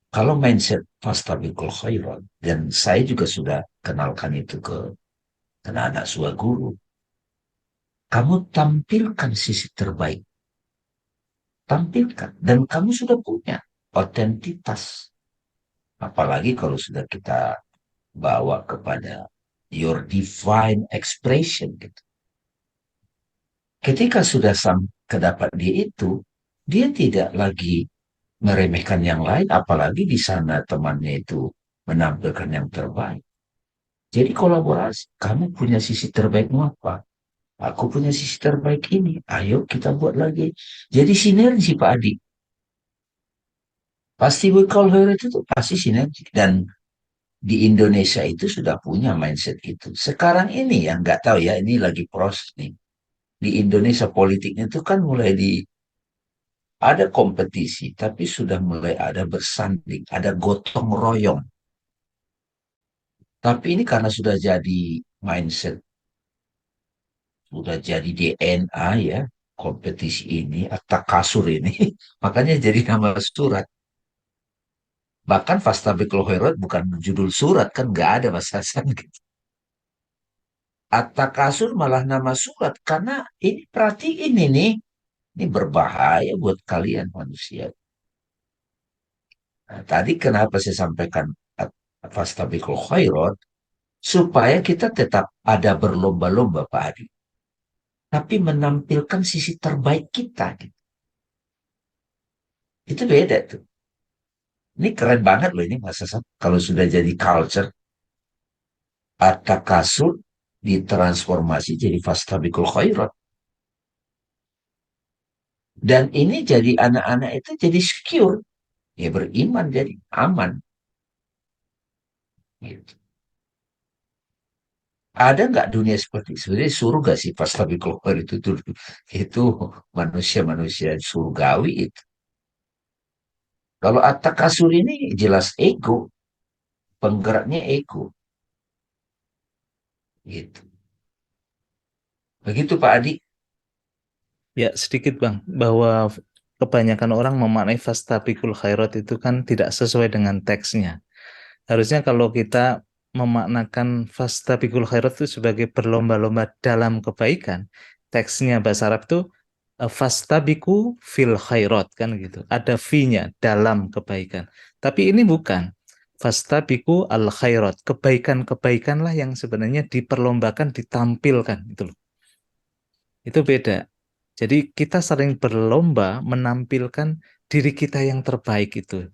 Kalau mindset fastabikul khairat, dan saya juga sudah kenalkan itu ke karena anak sua guru. Kamu tampilkan sisi terbaik, tampilkan, dan kamu sudah punya otentitas. Apalagi kalau sudah kita bawa kepada your divine expression gitu. Ketika sudah kedapat dia itu, dia tidak lagi meremehkan yang lain, apalagi di sana temannya itu menampilkan yang terbaik. Jadi kolaborasi, kamu punya sisi terbaikmu apa? Aku punya sisi terbaik ini. Ayo kita buat lagi. Jadi sinergi Pak Adi. Pasti we call her itu tuh pasti sinergi. Dan di Indonesia itu sudah punya mindset itu. Sekarang ini yang nggak tahu ya, ini lagi proses nih. Di Indonesia politiknya itu kan mulai ada kompetisi, tapi sudah mulai ada bersanding, ada gotong royong. Tapi ini karena sudah jadi mindset, sudah jadi DNA ya, kompetisi ini, atau kasur ini, makanya jadi nama surat. Bahkan Fastabikul Khairat bukan judul surat, kan nggak ada bahasan gitu. Atta kasur malah nama surat, karena ini perhatiin ini berbahaya buat kalian manusia. Nah, tadi kenapa saya sampaikan Fastabikul Khairat, supaya kita tetap ada berlomba-lomba Pak Adi, tapi menampilkan sisi terbaik kita gitu. Itu beda tuh. Ini keren banget loh ini Mas Hasan. Kalau sudah jadi culture, Atta kasur ditransformasi jadi Fastabikul Khairat. Dan ini jadi anak-anak itu jadi secure. Ya beriman jadi aman. Gitu. Ada nggak dunia seperti itu? Sebenarnya surga sih pas tapi keluar itu manusia-manusia surgawi itu. Kalau Atta Kasur ini jelas ego, penggeraknya ego. Gitu. Begitu Pak Adi. Ya, sedikit Bang, bahwa kebanyakan orang memaknai fastabiqul khairat itu kan tidak sesuai dengan teksnya. Harusnya kalau kita memaknakan fastabiqul khairat itu sebagai berlomba-lomba dalam kebaikan, teksnya bahasa Arab itu fastabiqu fil khairat kan gitu. Ada fi-nya dalam kebaikan. Tapi ini bukan. Fastabiqu al khairat. Kebaikan-kebaikanlah yang sebenarnya diperlombakan, ditampilkan gitu loh. Itu beda. Jadi kita sering berlomba menampilkan diri kita yang terbaik itu.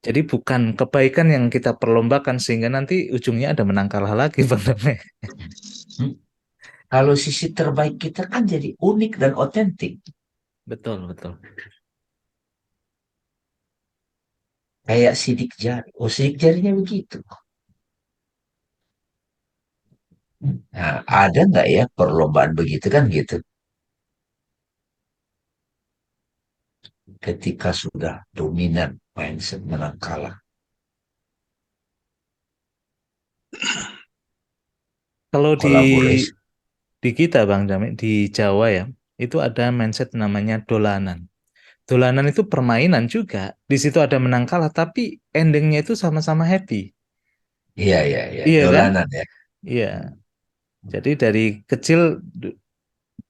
Jadi bukan kebaikan yang kita perlombakan sehingga nanti ujungnya ada menang kalah lagi Bang Dame. Hmm? Kalau sisi terbaik kita kan jadi unik dan otentik. Betul, betul. Kayak sidik jari. Oh sidik jarinya begitu. Nah, ada nggak ya perlombaan begitu kan gitu? Ketika sudah dominan mindset menang kalah. Kalau Kolaborasi. di kita Bang Dame, di Jawa ya, itu ada mindset namanya dolanan. Dolanan itu permainan juga. Di situ ada menang kalah, tapi endingnya itu sama-sama happy. Iya, iya, iya. Iya kan? Dolanan ya. Iya. Jadi dari kecil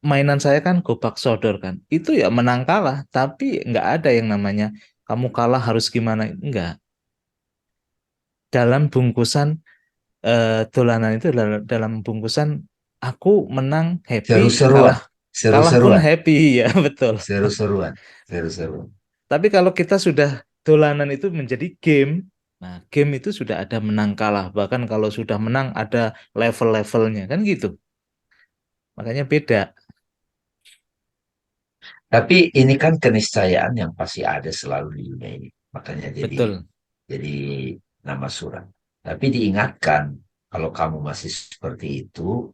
mainan saya kan gobak sodor kan. Itu ya menang kalah, tapi nggak ada yang namanya kamu kalah harus gimana. Enggak. Dalam bungkusan dolanan itu dalam bungkusan aku menang happy, Seru-seruan. kalah kalah pun Seru-seruan. happy ya betul. Seru-seruan. Seru-seruan. Tapi kalau kita sudah dolanan itu menjadi game, nah game itu sudah ada menang kalah. Bahkan kalau sudah menang ada level-levelnya kan gitu. Makanya beda. Tapi ini kan keniscayaan yang pasti ada selalu di dunia ini. Makanya Betul, jadi nama surat. Tapi diingatkan, kalau kamu masih seperti itu,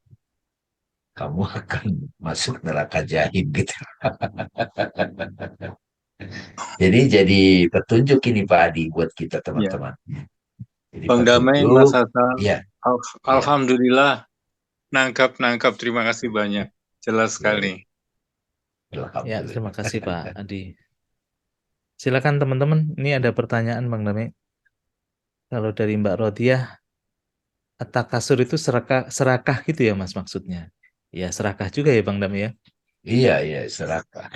kamu akan masuk neraka jahim gitu. Jadi petunjuk ini Pak Adi buat kita Ya, teman-teman. Jadi Bang Damai, Mas petunjuk, Hasan, ya, ya, Alhamdulillah, nangkap, terima kasih banyak, jelas ya, sekali. ya terima alhamdulillah. kasih Pak Adi. Silakan teman-teman, ini ada pertanyaan Bang Dame. Kalau dari Mbak Rodiah, At-takasur itu serakah gitu ya Mas maksudnya. Ya serakah juga ya Bang Dami ya. Iya, serakah.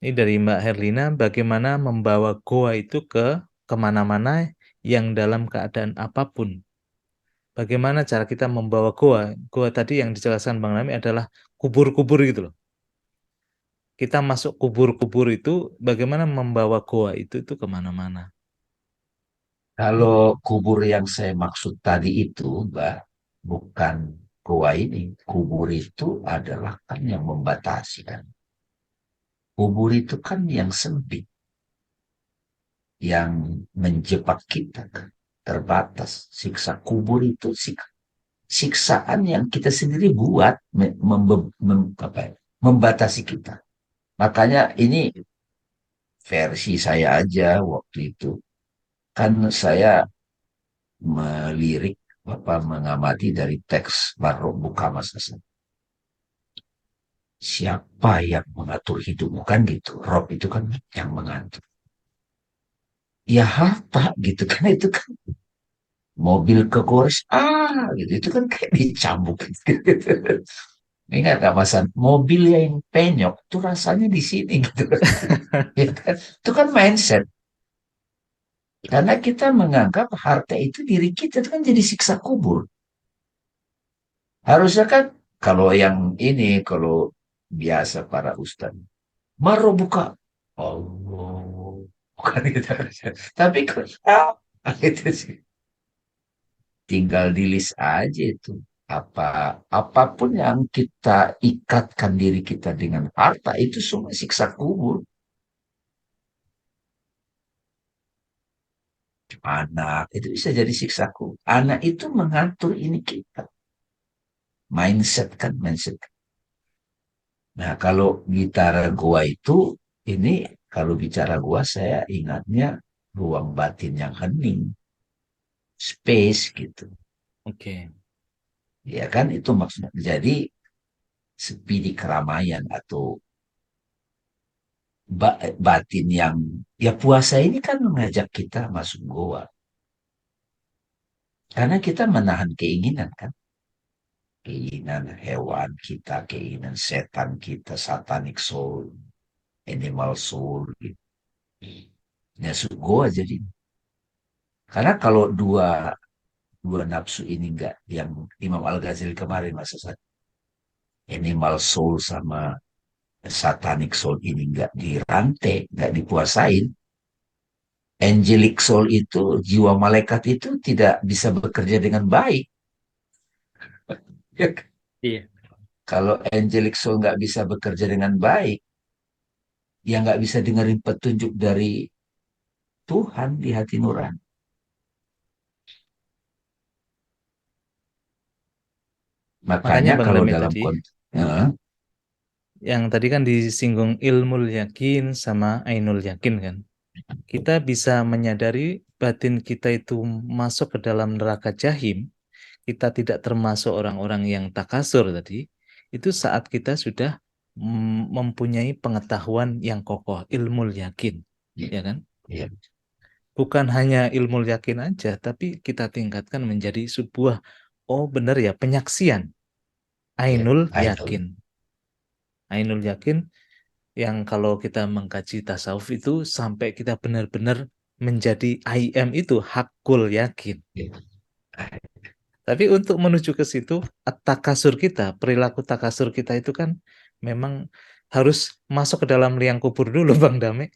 Ini dari Mbak Herlina, bagaimana membawa goa itu ke kemana-mana yang dalam keadaan apapun. Bagaimana cara kita membawa goa? Goa tadi yang dijelaskan Bang Dami adalah kubur-kubur gitu loh. Kita masuk kubur-kubur itu, bagaimana membawa goa itu kemana-mana. Kalau kubur yang saya maksud tadi itu, Mbak, bukan goa ini. Kubur itu adalah kan yang membatasi kan. Kubur itu kan yang sempit, yang menjebak kita kan. Terbatas. Siksa kubur itu siksaan yang kita sendiri buat membatasi kita. Makanya ini versi saya aja waktu itu. Kan saya melirik mengamati dari teks Barok Buka Mas Hasan. Siapa yang mengatur hidupmu kan gitu. Rob itu kan yang mengatur. Ya harta gitu kan itu kan mobil kegores gitu itu kan kayak dicambuk gitu. Ingat gak Mas Hasan? Mobil yang penyok itu rasanya di sini gitu. Ya kan? Itu kan mindset. Karena kita menganggap harta itu diri kita itu kan jadi siksa kubur. Harusnya kan kalau yang ini, kalau biasa para ustadz, maro buka. Allah. Bukan gitu. Tapi itu sih. Tinggal di list aja itu. Apapun yang kita ikatkan diri kita dengan harta itu semua siksa kubur. Anak itu bisa jadi siksa kubur. Anak itu mengatur ini kita. Mindset kan, mindset. Nah, kalau gitar gua itu, ini kalau bicara gua, saya ingatnya ruang batin yang hening, space gitu. Oke. Ya kan, itu maksudnya. Jadi, sepi di keramaian atau batin yang, ya puasa ini kan mengajak kita masuk goa. Karena kita menahan keinginan kan. Keinginan hewan kita, keinginan setan kita, satanic soul, animal soul, gitu. Masuk goa jadi. Karena kalau dua nafsu ini enggak yang Imam Al-Ghazali kemarin masa animal soul sama satanic soul ini enggak dirantai, enggak dipuasain, angelic soul itu jiwa malaikat itu tidak bisa bekerja dengan baik. Ya kan? Iya. Kalau angelic soul nggak bisa bekerja dengan baik, ya nggak bisa dengerin petunjuk dari Tuhan di hati nurani. Makanya Makanya Bang kalau Dami dalam tadi, konteks yang tadi kan disinggung ilmul yakin sama ainul yakin kan. Kita bisa menyadari batin kita itu masuk ke dalam neraka jahim, kita tidak termasuk orang-orang yang takasur tadi, itu saat kita sudah mempunyai pengetahuan yang kokoh, ilmul yakin, ya kan? ya, Bukan hanya ilmul yakin aja, tapi kita tingkatkan menjadi sebuah, oh benar ya, penyaksian, ya, ainul idol. yakin. Ainul yakin yang kalau kita mengkaji tasawuf itu sampai kita benar-benar menjadi I am itu hakul yakin. Ya. Tapi untuk menuju ke situ, takasur kita, perilaku takasur kita itu kan memang harus masuk ke dalam liang kubur dulu, Bang Dame.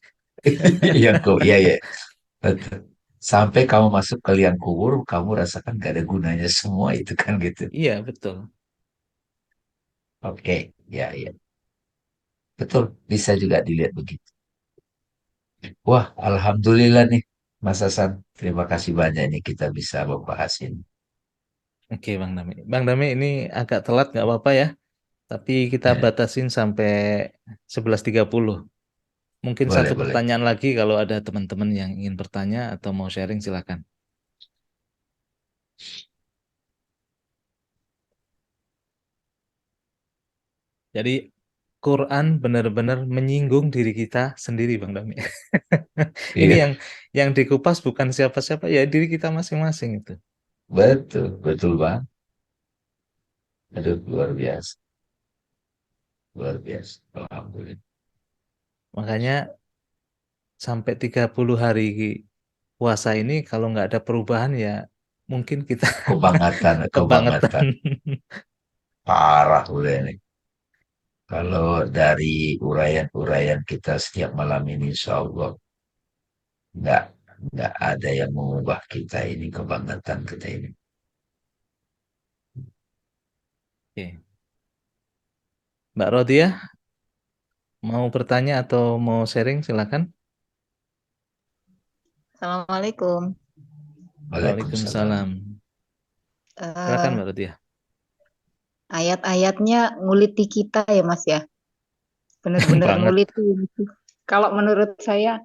Yang kau, ya. Betul. Sampai kamu masuk ke liang kubur, kamu rasakan gak ada gunanya semua itu kan gitu. Iya, betul. Oke, ya. Betul, bisa juga dilihat begitu. Wah, alhamdulillah nih, Mas Hasan. Terima kasih banyak nih kita bisa membahas ini. Oke, Bang Dame. Bang Dame ini agak telat, nggak apa-apa ya. Tapi kita Ya, batasin sampai 11.30. Mungkin satu boleh. pertanyaan lagi kalau ada teman-teman yang ingin bertanya atau mau sharing, silakan. Jadi Quran benar-benar menyinggung diri kita sendiri, Bang Dami. Ini Iya, yang dikupas bukan siapa-siapa, ya diri kita masing-masing itu. Betul, betul Bang. Aduh, luar biasa. Luar biasa. Alhamdulillah. Makanya sampai 30 hari puasa ini kalau nggak ada perubahan ya mungkin kita Kebangetan, kebangetan. kebangetan. Parah udah ini. Kalau dari uraian-uraian kita setiap malam ini, insya Allah, nggak, nggak ada yang mengubah kita ini, kebangetan kita ini. Oke. Mbak Rodia mau bertanya atau mau sharing silakan. Assalamualaikum. Waalaikumsalam. Waalaikumsalam. Silakan Eh, Mbak Rodia. ayat-ayatnya nguliti kita ya Mas ya. Bener-bener Banget. nguliti. Kalau menurut saya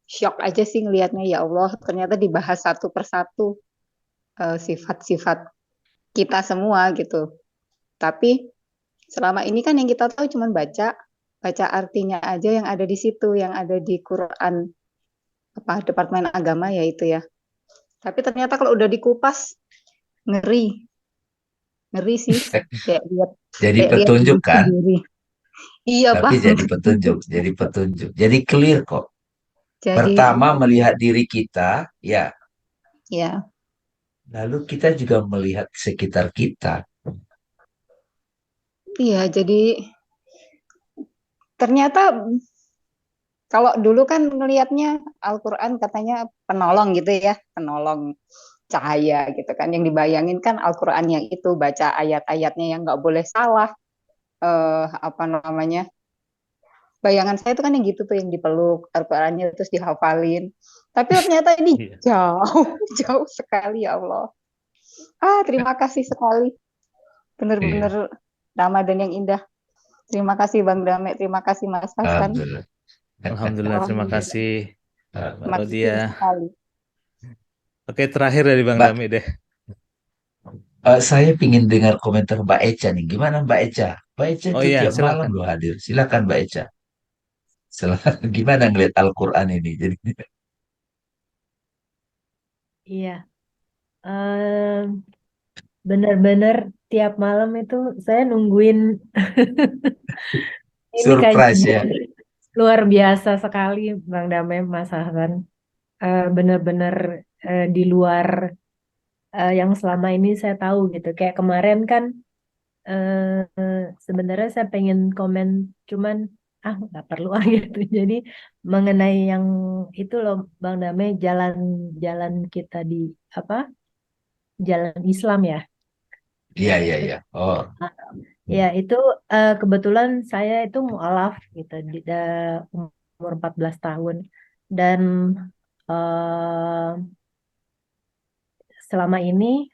shock aja sih ngelihatnya, ya Allah, ternyata dibahas satu persatu sifat-sifat kita semua gitu. Tapi selama ini kan yang kita tahu cuma baca artinya aja yang ada di situ, yang ada di Quran apa Departemen Agama ya itu ya. Tapi ternyata kalau udah dikupas ngeri, ngeri sih. Kayak lihat Jadi kayak lihat petunjuk diri kan? sendiri. Iya Tapi Bang. jadi petunjuk, jadi petunjuk. Jadi clear kok. Jadi Pertama melihat diri kita, ya. ya, Lalu kita juga melihat sekitar kita. iya. Jadi ternyata kalau dulu kan ngelihatnya Al-Quran katanya penolong gitu ya, penolong cahaya gitu kan. Yang dibayangin kan Al-Quran yang itu baca ayat-ayatnya yang nggak boleh salah. Apa namanya? Bayangan saya itu kan yang gitu tuh yang dipeluk Al-Qurannya terus dihafalin. Tapi ternyata ini Iya. jauh, jauh sekali ya Allah. Terima kasih sekali. Iya. Bener-bener Ramadan yang indah. Terima kasih Bang Dame, terima kasih Mas Hasan. Alhamdulillah. Alhamdulillah, terima Alhamdulillah, kasih Mbak nikmat Rodia. sekali. Oke, terakhir dari Bang Mbak, Dami deh. saya ingin dengar komentar Mbak Eca nih. Gimana Mbak Eca? Mbak Eca Oh itu iya, tiap malam silakan. loh hadir. Silakan Mbak Eca. Gimana ngeliat Al-Quran ini? Jadi, Iya, benar-benar tiap malam itu saya nungguin ini surprise ya. kajian luar biasa sekali Bang Damai, Mas Hasan. Benar-benar di luar yang selama ini saya tahu gitu. Kayak kemarin kan sebenarnya saya pengen komen, cuman nggak perlu gitu. Jadi mengenai yang itu loh Bang Damai, jalan kita di apa? Jalan Islam ya. Iya, iya, iya. Oh, Ya, itu kebetulan saya itu mualaf gitu di umur 14 tahun dan eh, selama ini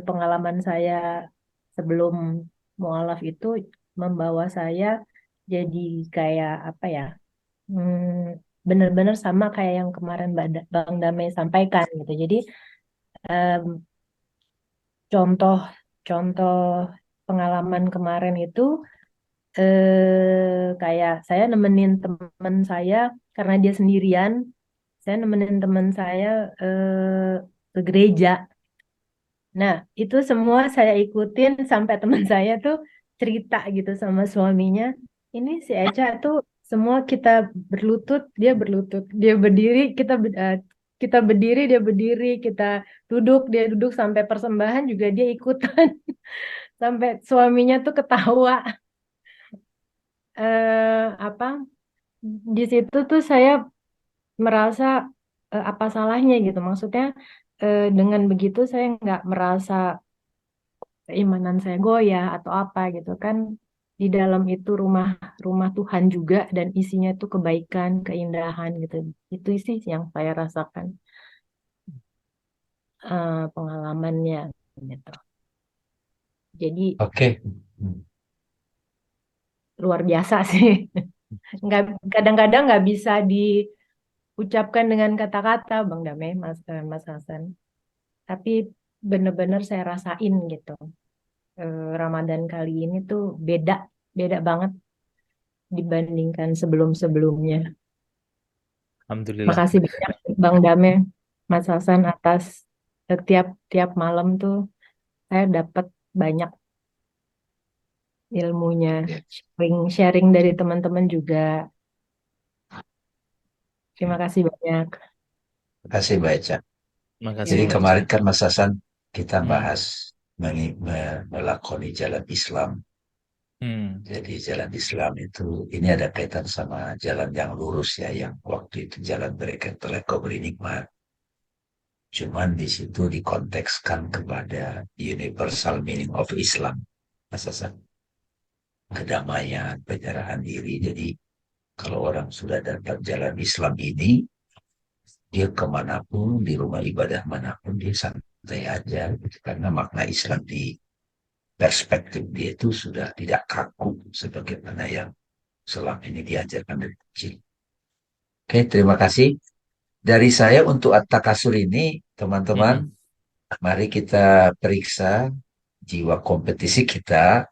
pengalaman saya sebelum mualaf itu membawa saya jadi kayak apa ya? Benar-benar sama kayak yang kemarin Bang Damai sampaikan gitu. Jadi em, contoh-contoh pengalaman kemarin itu kayak saya nemenin teman saya karena dia sendirian, saya nemenin teman saya ke gereja. Nah, itu semua saya ikutin sampai teman saya tuh cerita gitu sama suaminya. Ini si Eca tuh semua kita berlutut, dia berdiri, kita berdiri, dia berdiri, kita dia duduk sampai persembahan juga dia ikutan. Sampai suaminya tuh ketawa. Apa di situ tuh saya merasa apa salahnya gitu, maksudnya dengan begitu saya nggak merasa keimanan saya goyah atau apa gitu kan, di dalam itu rumah rumah Tuhan juga dan isinya itu kebaikan, keindahan gitu. Itu sih yang saya rasakan pengalamannya gitu. Jadi oke. luar biasa sih. Nggak, kadang-kadang nggak bisa diucapkan dengan kata-kata Bang Damai, Mas Hasan, tapi benar-benar saya rasain gitu. Ramadan kali ini tuh beda beda banget dibandingkan sebelum-sebelumnya. Alhamdulillah. Makasih banyak Bang Damai. Mas Hasan atas tiap malam tuh saya dapat banyak ilmunya, Ya, sharing dari teman-teman juga. Terima kasih banyak. terima kasih baca. Makasih Jadi Ya. Baca. kemarin kan Mas Hasan kita Hmm. bahas melakoni jalan Islam. Hmm. Jadi jalan Islam itu ini ada kaitan sama jalan yang lurus ya, yang waktu itu jalan mereka telah kau beri nikmat. Cuman di situ dikontekskan kepada universal meaning of Islam, Mas Hasan. Kedamaian, penyerahan diri. Jadi kalau orang sudah dapat jalan Islam ini, dia kemanapun, di rumah ibadah manapun, dia santai aja. Gitu. Karena makna Islam di perspektif dia itu sudah tidak kaku sebagaimana yang selama ini diajarkan dari kecil. Oke, terima kasih. Dari saya untuk At-Takasur ini, teman-teman, Hmm. mari kita periksa jiwa kompetisi kita.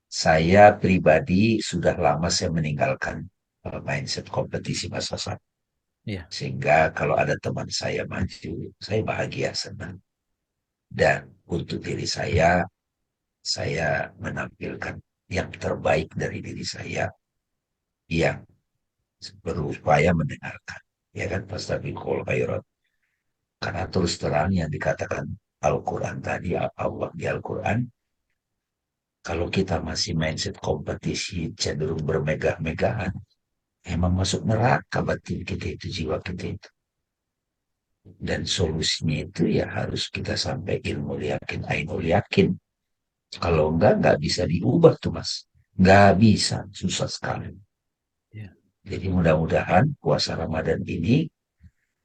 Saya pribadi sudah lama saya meninggalkan mindset kompetisi Mas Hasan. Iya. Sehingga kalau ada teman saya maju, saya bahagia, senang. Dan untuk diri saya menampilkan yang terbaik dari diri saya yang berupaya mendengarkan. Ya kan, Fastabiqul khairat. Karena terus terang yang dikatakan Al-Quran tadi, Allah di Al-Quran, kalau kita masih mindset kompetisi, cenderung bermegah-megahan, emang masuk neraka batin kita itu, jiwa kita itu. Dan solusinya itu ya harus kita sampai ilmu yakin, ainul yakin. Kalau enggak bisa diubah tuh Mas. Enggak bisa, susah sekali. Iya. Jadi mudah-mudahan puasa Ramadan ini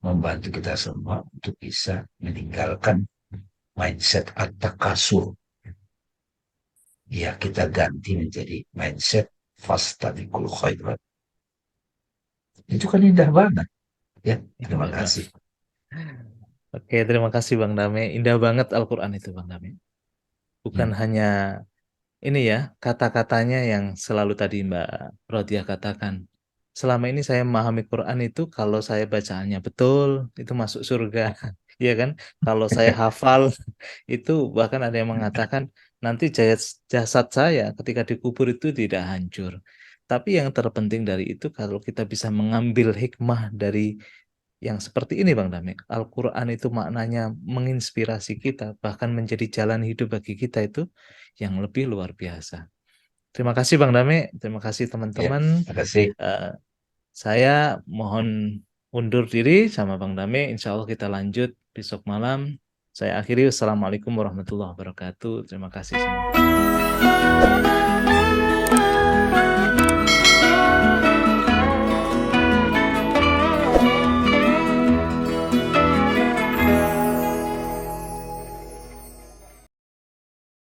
membantu kita semua untuk bisa meninggalkan mindset at-takasur. Ya, kita ganti menjadi mindset fastabiqul khairat. Itu kan indah banget. Ya, terima Indah kasih. banget. Oke, terima kasih Bang Dame. Indah banget Al-Quran itu Bang Dame. Bukan hanya ini ya, kata-katanya yang selalu tadi Mbak Rodiah katakan. Selama ini saya memahami Quran itu kalau saya bacaannya betul, itu masuk surga. Iya kan? Kalau saya hafal, itu bahkan ada yang mengatakan nanti jasad saya ketika dikubur itu tidak hancur. Tapi yang terpenting dari itu kalau kita bisa mengambil hikmah dari yang seperti ini Bang Dame. Al-Quran itu maknanya menginspirasi kita, bahkan menjadi jalan hidup bagi kita itu yang lebih luar biasa. Terima kasih Bang Dame, terima kasih Ya, teman-teman. terima kasih. Saya mohon undur diri sama Bang Dame. Insya Allah kita lanjut besok malam. Saya akhiri. Wassalamualaikum warahmatullahi wabarakatuh. Terima kasih semua.